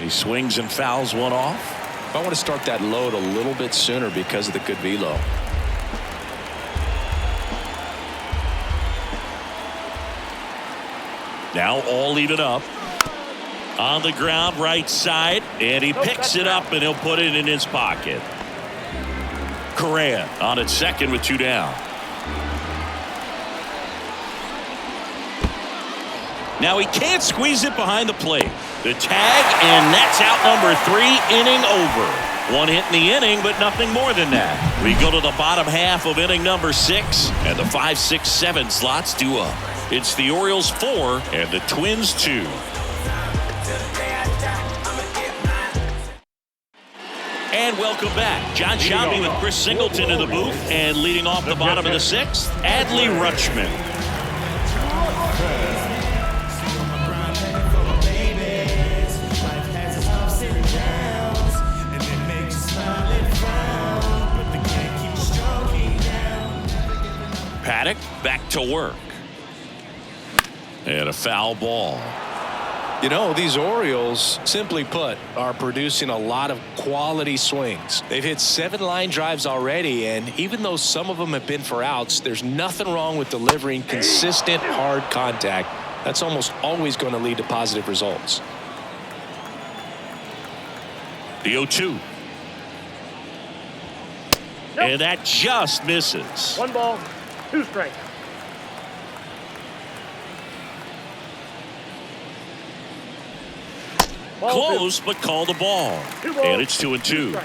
He swings and fouls one off. I want to start that load a little bit sooner because of the good velo. Now all even up. On the ground, right side, and he picks it up, and he'll put it in his pocket. Correa on at second with 2 down. Now he can't squeeze it behind the plate. The tag, and that's out number 3, inning over. 1 hit in the inning, but nothing more than that. We go to the bottom half of inning number 6, and the 5, 6, 7 slots due up. It's the Orioles 4 and the Twins 2. And welcome back. John Shambi with Chris Singleton in the booth, and leading off the bottom of the 6th, Adley Rutschman. Paddock back to work. And a foul ball. You know, these Orioles, simply put, are producing a lot of quality swings. They've hit 7 line drives already, and even though some of them have been for outs, there's nothing wrong with delivering consistent, hard contact. That's almost always going to lead to positive results. The 0-2. And that just misses. 1 ball, 2 strikes. Close, but called a ball. And it's 2-2.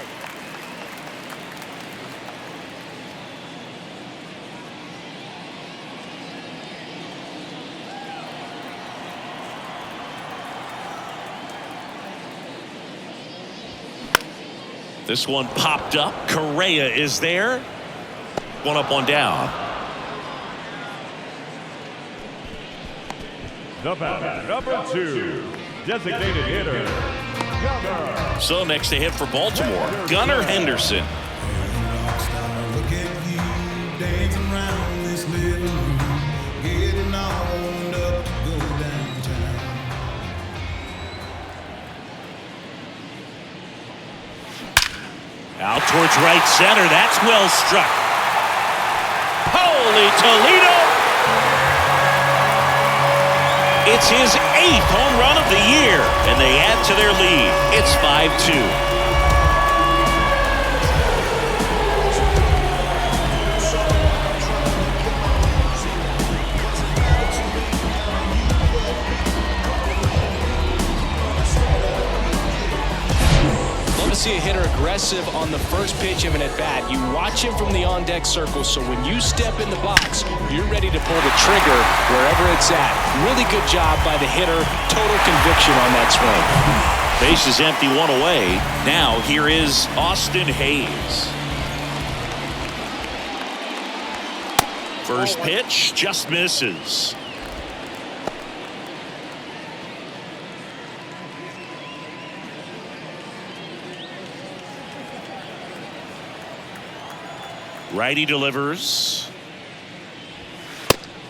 This one popped up. Correa is there. 1 up, 1 down. The batter, number 2, designated hitter, So next to hit for Baltimore, Gunnar Henderson. Out towards right center. That's well struck. Holy Toledo! It's his 8th home run of the year, and they add to their lead. It's 5-2. See a hitter aggressive on the first pitch of an at-bat. You watch him from the on-deck circle, so when you step in the box, you're ready to pull the trigger wherever it's at. Really good job by the hitter. Total conviction on that swing. Base is empty, 1 away. Now here is Austin Hayes. First pitch just misses. Righty delivers.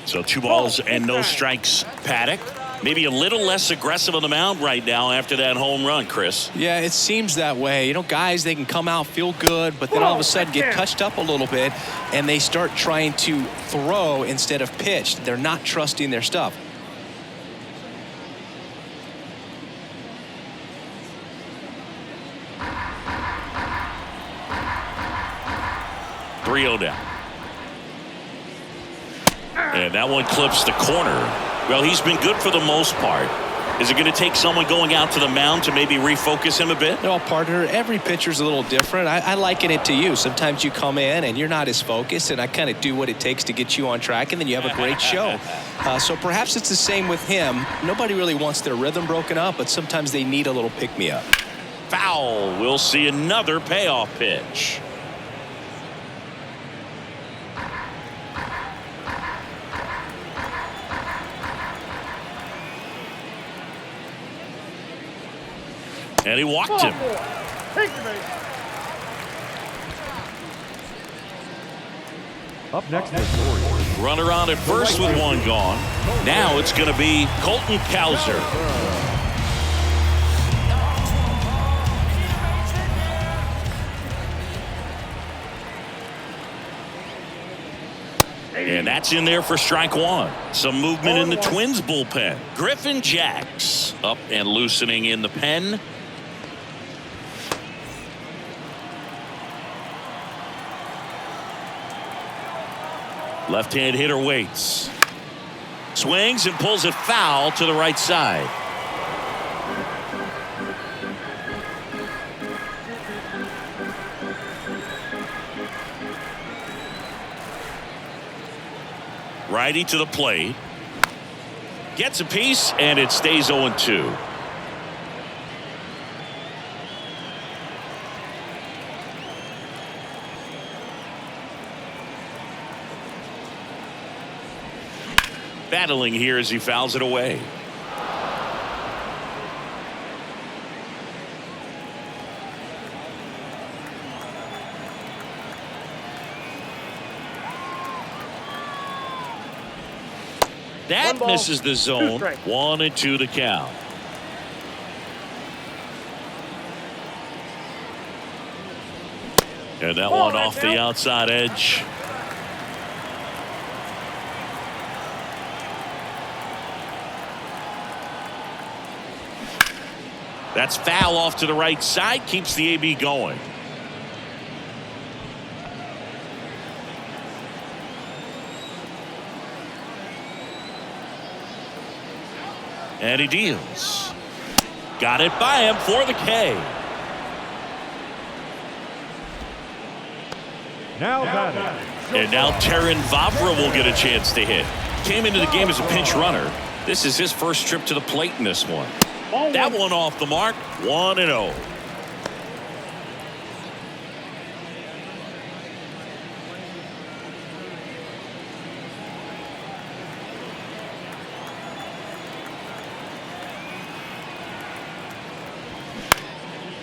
So 2 balls and no strikes. Paddock maybe a little less aggressive on the mound right now after that home run, Chris. Yeah, it seems that way. You know, guys, they can come out, feel good, but then all of a sudden get touched up a little bit and they start trying to throw instead of pitch. They're not trusting their stuff. Down. And that one clips the corner. Well, he's been good for the most part. Is it going to take someone going out to the mound to maybe refocus him a bit? No, partner, every pitcher's a little different. I liken it to you. Sometimes you come in and you're not as focused, and I kind of do what it takes to get you on track, and then you have a great show. So perhaps it's the same with him. Nobody really wants their rhythm broken up, but sometimes they need a little pick-me-up. Foul. We'll see another payoff pitch. And he walked him. Up next is Orioles. Runner on at first with one gone. Now it's going to be Colton Cowser. And that's in there for strike one. Some movement in the Twins bullpen. Griffin Jacks up and loosening in the pen. Left-hand hitter waits. Swings and pulls it foul to the right side. Righty to the plate. Gets a piece, and it stays 0-2. Battling here as he fouls it away. That misses the zone. 1-2 the count. And that one off the outside edge. That's foul off to the right side. Keeps the AB going. And he deals. Got it by him for the K. Now batting. And now Terrin Vavra will get a chance to hit. Came into the game as a pinch runner. This is his first trip to the plate in this one. That one off the mark. 1-0.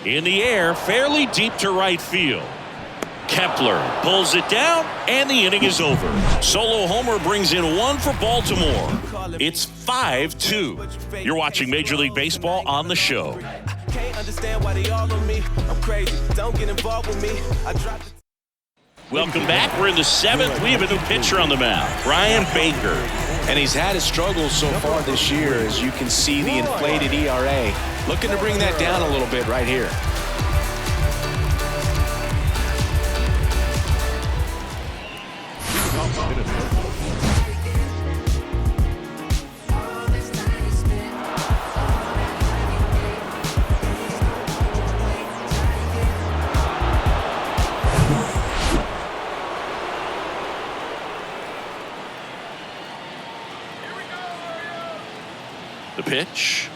In the air, fairly deep to right field. Kepler pulls it down, and the inning is over. Solo homer brings in one for Baltimore. It's 5-2. You're watching Major League Baseball on the show. Can't understand why they all on me. I'm crazy. Don't get involved with me. I dropped. Welcome back. We're in the 7th. We have a new pitcher on the mound, Brian Baker. And he's had his struggles so far this year, as you can see the inflated ERA. Looking to bring that down a little bit right here. The pitch.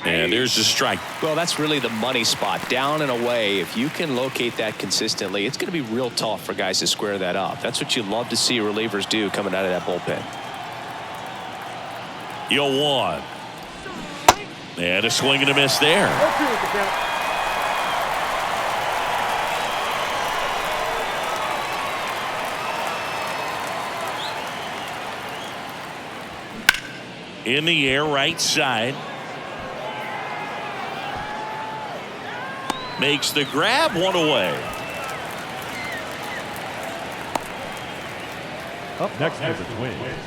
And there's the strike. Well, that's really the money spot. Down and away. If you can locate that consistently, it's going to be real tough for guys to square that up. That's what you love to see relievers do coming out of that bullpen. 0-1. And a swing and a miss there. 0-2 is the count. In the air, right side. Makes the grab, one away. Up next is the Twins.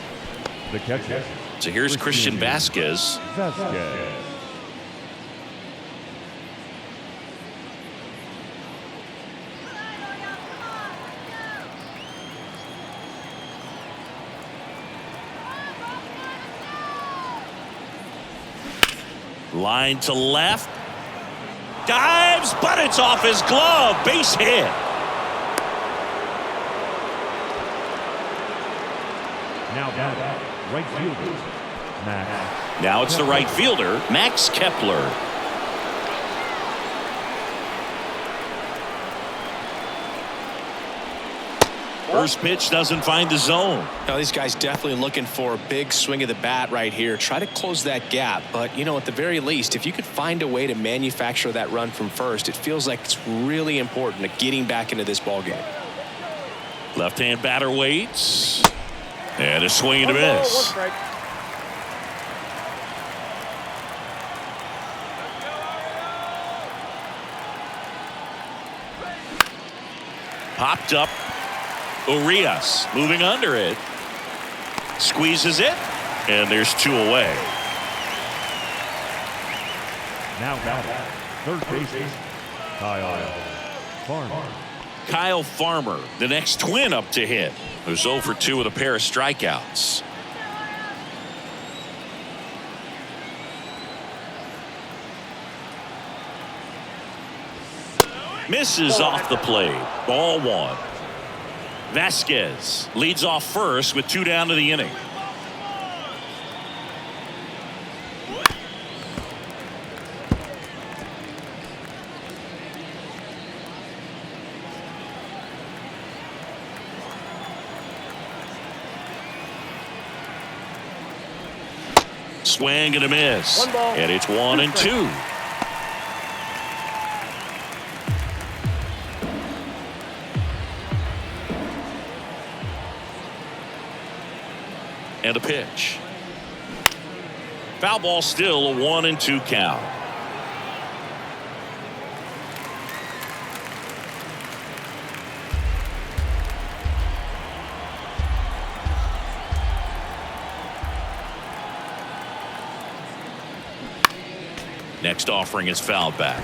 The catcher. So here's Christian Vasquez. Vasquez. Line to left. Dives, but it's off his glove. Base hit. Now back, right fielder, Max. Now it's the right fielder, Max Kepler. First pitch doesn't find the zone. Now, these guys definitely looking for a big swing of the bat right here. Try to close that gap. But, you know, at the very least, if you could find a way to manufacture that run from first, it feels like it's really important to getting back into this ballgame. Left-hand batter waits. And a swing and a 1 ball, 1 miss. strike. Popped up. Urias moving under it. Squeezes it. And there's 2 away. Now back, third baseman, Kyle Farmer. Kyle Farmer, the next Twin up to hit. Who's 0 for 2 with a pair of strikeouts. Misses off the plate. Ball 1. Vasquez leads off first with 2 down to the inning. Swing and a miss. 1 ball, And it's 1 and 2. And a pitch. Foul ball, still a 1 and 2 count. Next offering is fouled back.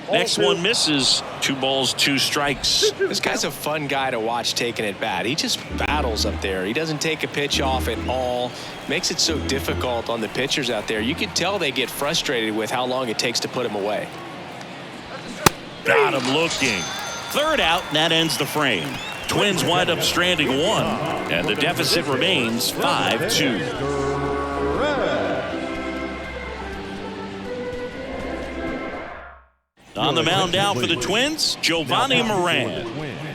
Next one misses. 2 balls, 2 strikes. This guy's a fun guy to watch taking at bat. He just battles up there. He doesn't take a pitch off at all. Makes it so difficult on the pitchers out there. You can tell they get frustrated with how long it takes to put him away. Got him looking. Third out, and that ends the frame. Twins wind up stranding 1, and the deficit remains 5-2. On the mound now for the Twins, Giovanni Moran.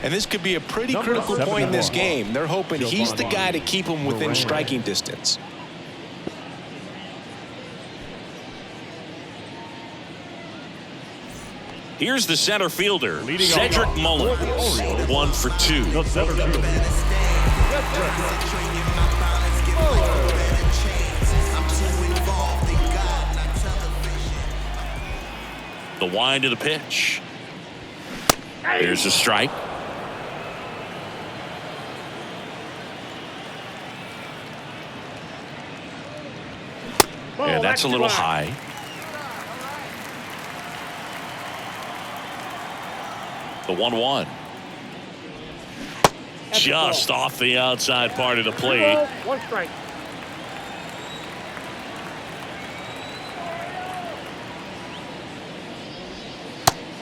And this could be a pretty critical point in this game. They're hoping he's the guy to keep them within striking distance. Here's the center fielder, Cedric Mullins, 1 for 2. The center fielder. The wind of the pitch. Here's a strike. And that's a little high. The 1-1. Just off the outside part of the plate. 1 strike.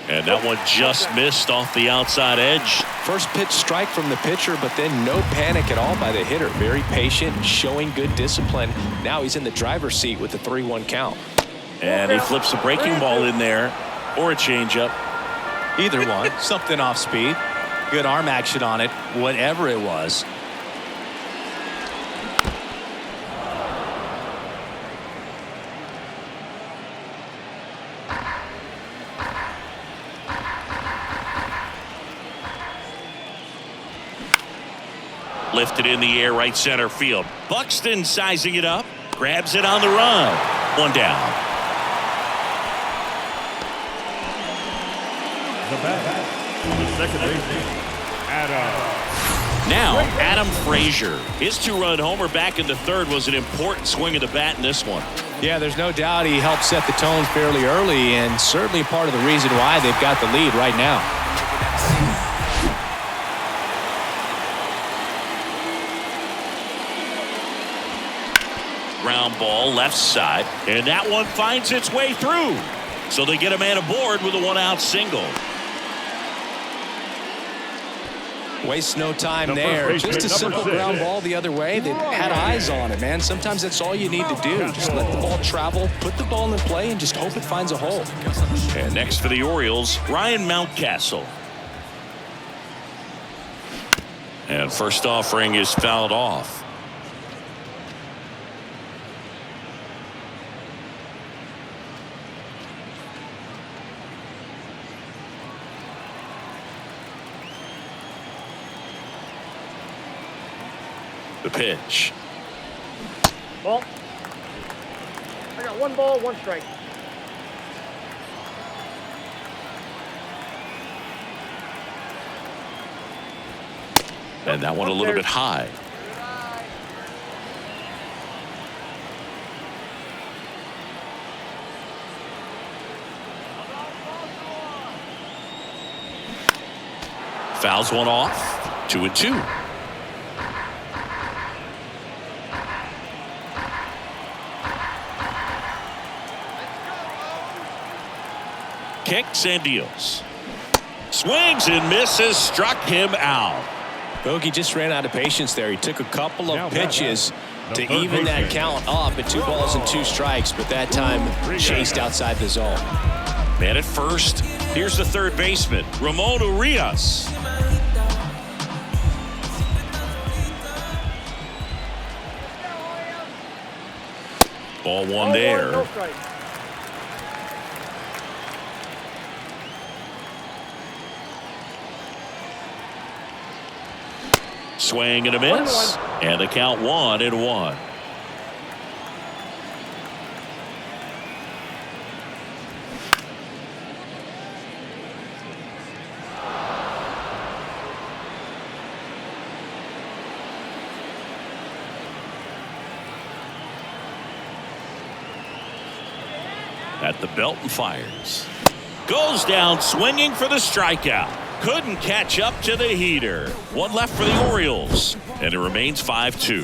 And that one just missed off the outside edge. First pitch strike from the pitcher, but then no panic at all by the hitter. Very patient, showing good discipline. Now he's in the driver's seat with the 3-1 count. And he flips a breaking ball in there, or a changeup. Either one. Something off speed. Good arm action on it, whatever it was. Lifted in the air, right center field. Buxton sizing it up, grabs it on the run. 1 down. The bat, the second baseman, Adam. Now, Adam Frazier. His 2-run homer back in the third was an important swing of the bat in this one. Yeah, there's no doubt he helped set the tone fairly early, and certainly part of the reason why they've got the lead right now. Ground ball left side, and that one finds its way through. So they get a man aboard with a 1-out single. Waste no time there. Just a simple ground ball the other way. They had eyes on it, man. Sometimes that's all you need to do. Just let the ball travel, put the ball in play, and just hope it finds a hole. And next for the Orioles, Ryan Mountcastle. And first offering is fouled off. The pitch. Ball. I got 1 ball, 1 strike. And that one a little bit high. Fouls one off. 2-2. Kicks and deals. Swings and misses, struck him out. Bogey just ran out of patience there. He took a couple of pitches to even that count up at 2 balls and 2 strikes, but that time chased outside the zone. Man at first, here's the third baseman, Ramon Urias. Ball 1 there. No strike. Swing and a miss, and the count 1-1. At the belt and fires. Goes down swinging for the strikeout. Couldn't catch up to the heater. 1 left for the Orioles, and it remains 5-2.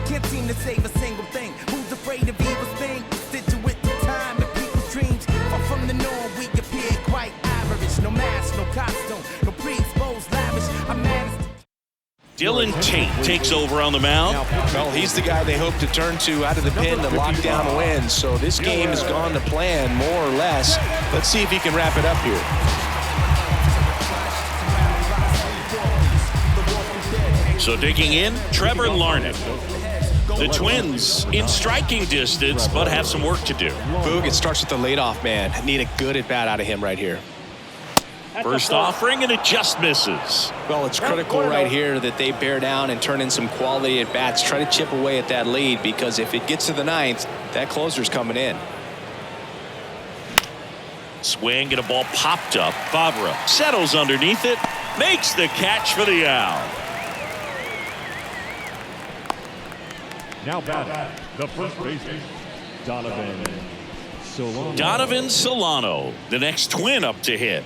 Can't seem to save a single thing. Who's afraid of evil thing? Situate the time and people's dreams are from the norm. We appear quite average. No mask, no costume, no pre-exposed lavish. I'm mad. Dylan Tate takes over on the mound. Well, he's the guy they hope to turn to out of the pen to lock down wins. So this game has gone to plan, more or less. Let's see if he can wrap it up here. So digging in, Trevor Larnach. The Twins in striking distance, but have some work to do. Boog, it starts with the leadoff man. Need a good at-bat out of him right here. First offering, and it just misses. Well, it's critical right here that they bear down and turn in some quality at-bats. Try to chip away at that lead, because if it gets to the ninth, that closer's coming in. Swing and a ball popped up. Favre settles underneath it, makes the catch for the out. Now batting, the first baseman, Donovan Solano. Donovan Solano, the next Twin up to hit.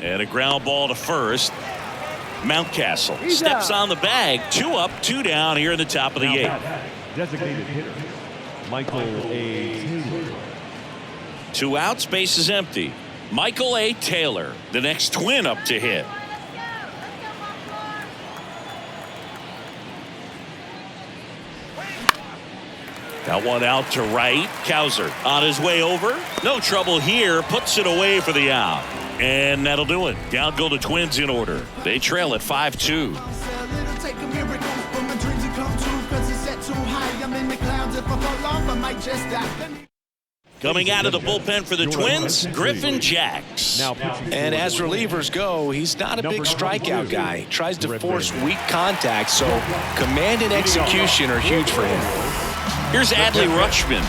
And a ground ball to first. Mountcastle steps on the bag. 2 up, 2 down here in the top of the 8th. Designated hitter, Michael A. Taylor. 2 outs, base is empty. Michael A. Taylor, the next Twin up to hit. That one out to right. Cowser on his way over. No trouble here. Puts it away for the out. And that'll do it. Down go the Twins in order. They trail at 5-2. Coming out of the bullpen for the Twins, Griffin Jacks. And as relievers go, he's not a big strikeout guy. He tries to force weak contact, so command and execution are huge for him. Here's Adley Rutschman.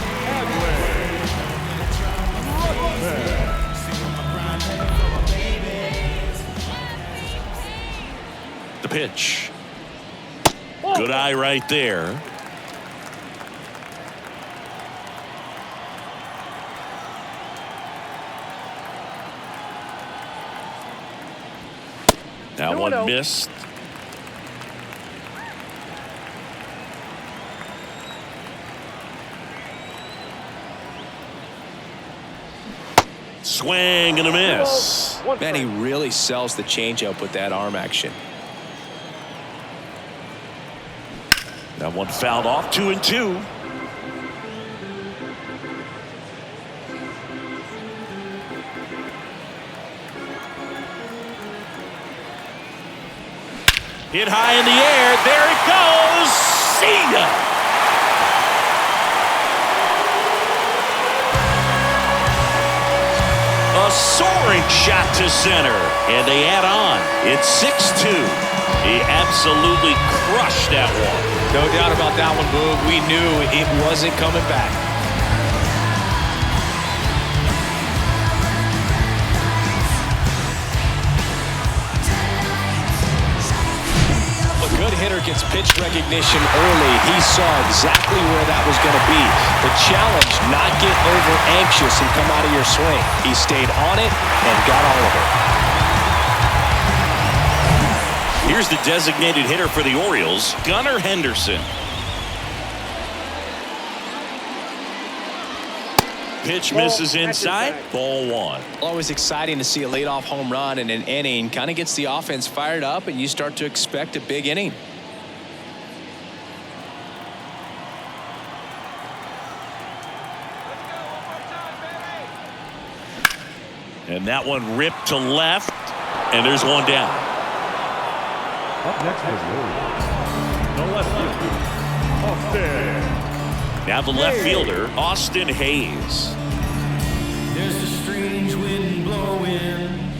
The pitch. Good eye right there. That one missed. Swing and a miss. Man, he really sells the changeup with that arm action. That one fouled off. 2-2. Hit high in the air. There it goes. See ya. A soaring shot to center. And they add on. It's 6-2. He absolutely crushed that one. No doubt about that one, Boog. We knew it wasn't coming back. A good hitter gets pitch recognition early. He saw exactly where that was going to be. The challenge, not get over anxious and come out of your swing. He stayed on it and got all of it. Here's the designated hitter for the Orioles, Gunnar Henderson. Pitch misses inside. Ball 1. Always exciting to see a leadoff home run in an inning. Kind of gets the offense fired up, and you start to expect a big inning. And that one ripped to left, and there's one down. Up next is the left fielder, Austin. Now the left fielder, Austin Hayes. There's a strange wind blowing.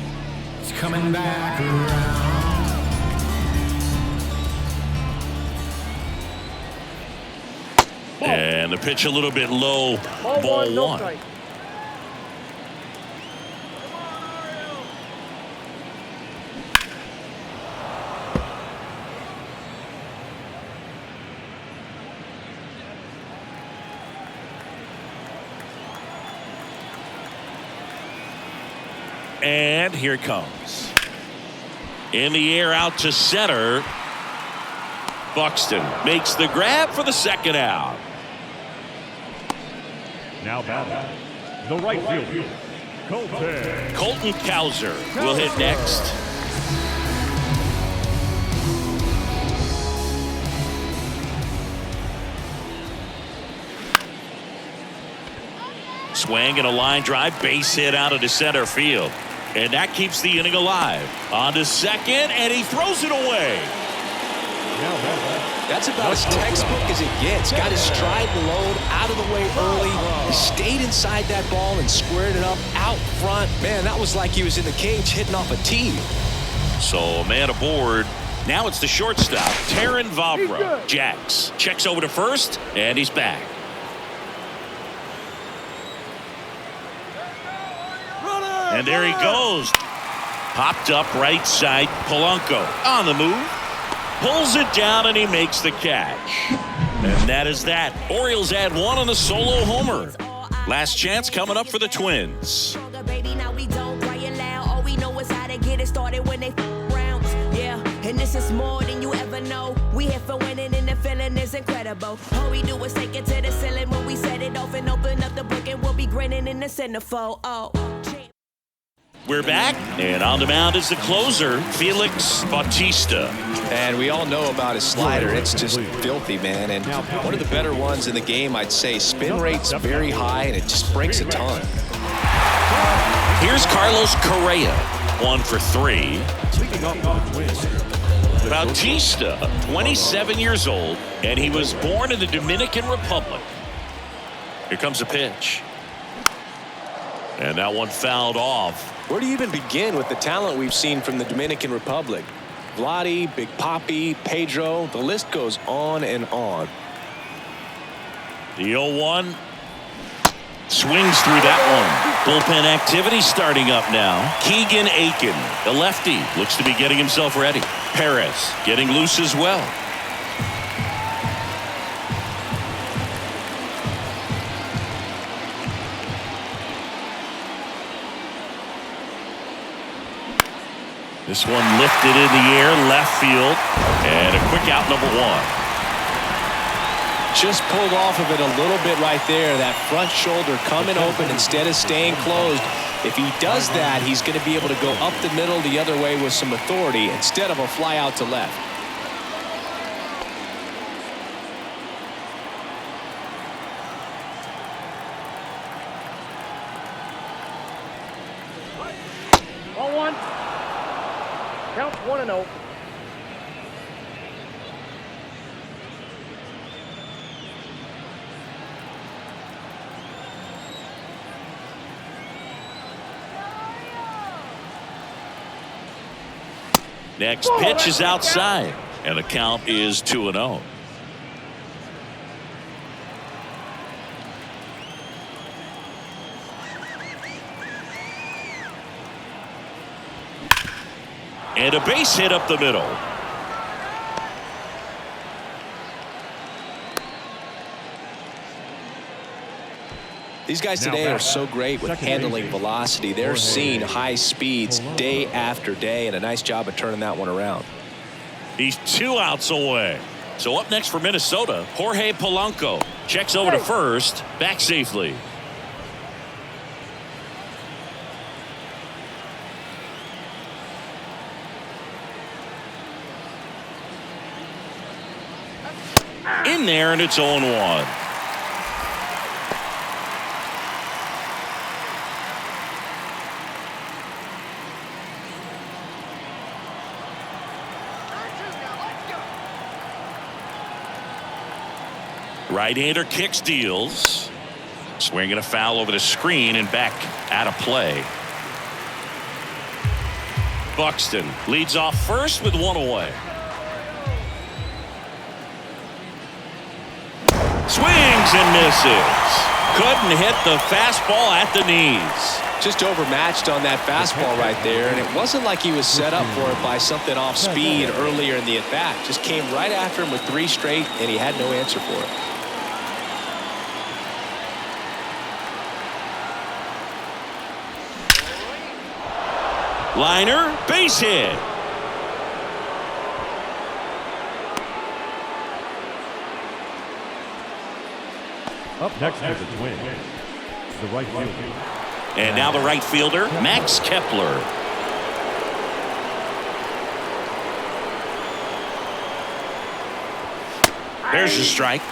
It's coming back around. And the pitch a little bit low. Ball 1. And here it comes. In the air out to center. Buxton makes the grab for the second out. Now batting, the right fielder, Colton Cowser will hit next. Swing and a line drive, base hit out into center field. And that keeps the inning alive. On to second, and he throws it away. That's about as textbook as it gets. Got his stride and load out of the way early. He stayed inside that ball and squared it up out front. Man, that was like he was in the cage hitting off a tee. So a man aboard. Now it's the shortstop, Taron Vavra. Jax checks over to first, and he's back. And there he goes. Popped up right side. Polanco on the move. Pulls it down, and he makes the catch. And that is that. Orioles add one on a solo homer. Last chance coming up for the Twins. And this is more than you ever know. We here for winning and the feeling is incredible. All we do is take it to the ceiling when we set it off and open up the book, and we'll be grinning in the centerfold. Oh. We're back, and on the mound is the closer, Felix Bautista. And we all know about his slider. It's just filthy, man. And one of the better ones in the game, I'd say. Spin rate's very high, and it just breaks a ton. Here's Carlos Correa, 1 for 3. Bautista, 27 years old, and he was born in the Dominican Republic. Here comes a pitch. And that one fouled off. Where do you even begin with the talent we've seen from the Dominican Republic? Vladdy, Big Papi, Pedro, the list goes on and on. The 0-1. Swings through that one. Bullpen activity starting up now. Keegan Aiken, the lefty, looks to be getting himself ready. Perez getting loose as well. This one lifted in the air, left field, and a quick out, number 1. Just pulled off of it a little bit right there. That front shoulder coming open instead of staying closed. If he does that, he's going to be able to go up the middle the other way with some authority instead of a fly out to left. Ball 1. Count 1-0. Next pitch is outside, and the count is 2-0. And a base hit up the middle. These guys today are so great with handling velocity. They're seeing high speeds day after day, and a nice job of turning that one around. He's 2 outs away. So up next for Minnesota, Jorge Polanco checks over to first, back safely. In there, and it's 0-1. Right-hander kicks, deals. Swinging a foul over the screen and back out of play. Buxton leads off first with 1 away. Swings and misses. Couldn't hit the fastball at the knees. Just overmatched on that fastball right there, and it wasn't like he was set up for it by something off speed earlier in the at-bat. Just came right after him with 3 straight, and he had no answer for it. Liner, base hit. Up next for the Twins, the right fielder. And now the right fielder, Max Kepler. There's the strike.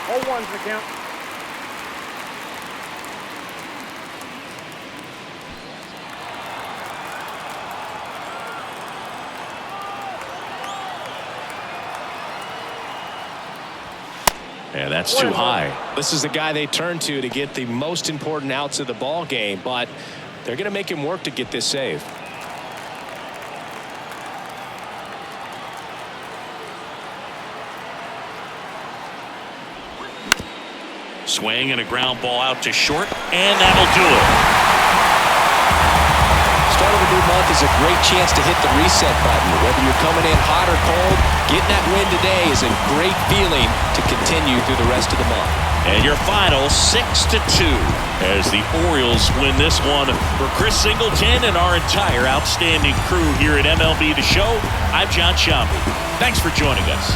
0-1's the count. And that's too high. This is the guy they turn to get the most important outs of the ball game, but they're going to make him work to get this save. Swing and a ground ball out to short, and that'll do it. Start of a new month is a great chance to hit the reset button. Whether you're coming in hot or cold, getting that win today is a great feeling to continue through the rest of the month. And your final 6-2 as the Orioles win this one. For Chris Singleton and our entire outstanding crew here at MLB The Show, I'm John Shambi. Thanks for joining us.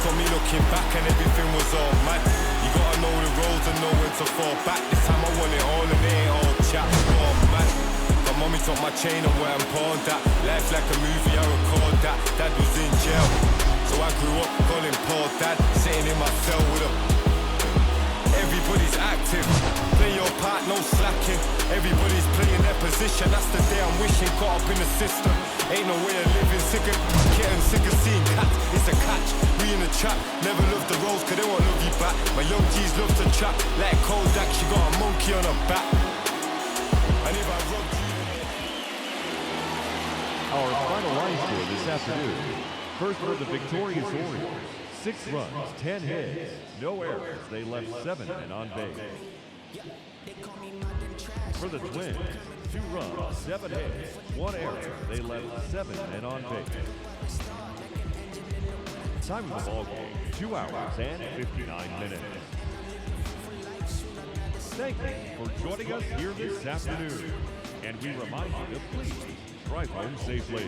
Got me looking back and everything was all mad. You gotta know the roads and know when to fall back. This time I want it all and it ain't all chat. Oh man, my mommy took my chain and where I'm pawned that. Life's like a movie, I record that. Dad was in jail, so I grew up calling Paul Dad. Sitting in my cell with him. Everybody's active, play your part, no slacking. Everybody's playing their position, that's the day I'm wishing. Caught up in the system, ain't no way of living. Sick of getting sick of seeing cats, it's a catch. We in the trap, never loved the roles cause they won't love you back. My young G's love to trap, like Kodak, she got a monkey on her back. And if I rub Our final line score this afternoon. First for the victorious Orioles. 6 runs, 10 hits, no errors. They left 7 men on base. For the Twins, 2 runs, 7 hits, 1 error. They left 7 men on base. Time of the ball game, 2 hours and 59 minutes. Thank you for joining us here this afternoon. And we remind you to please drive home safely.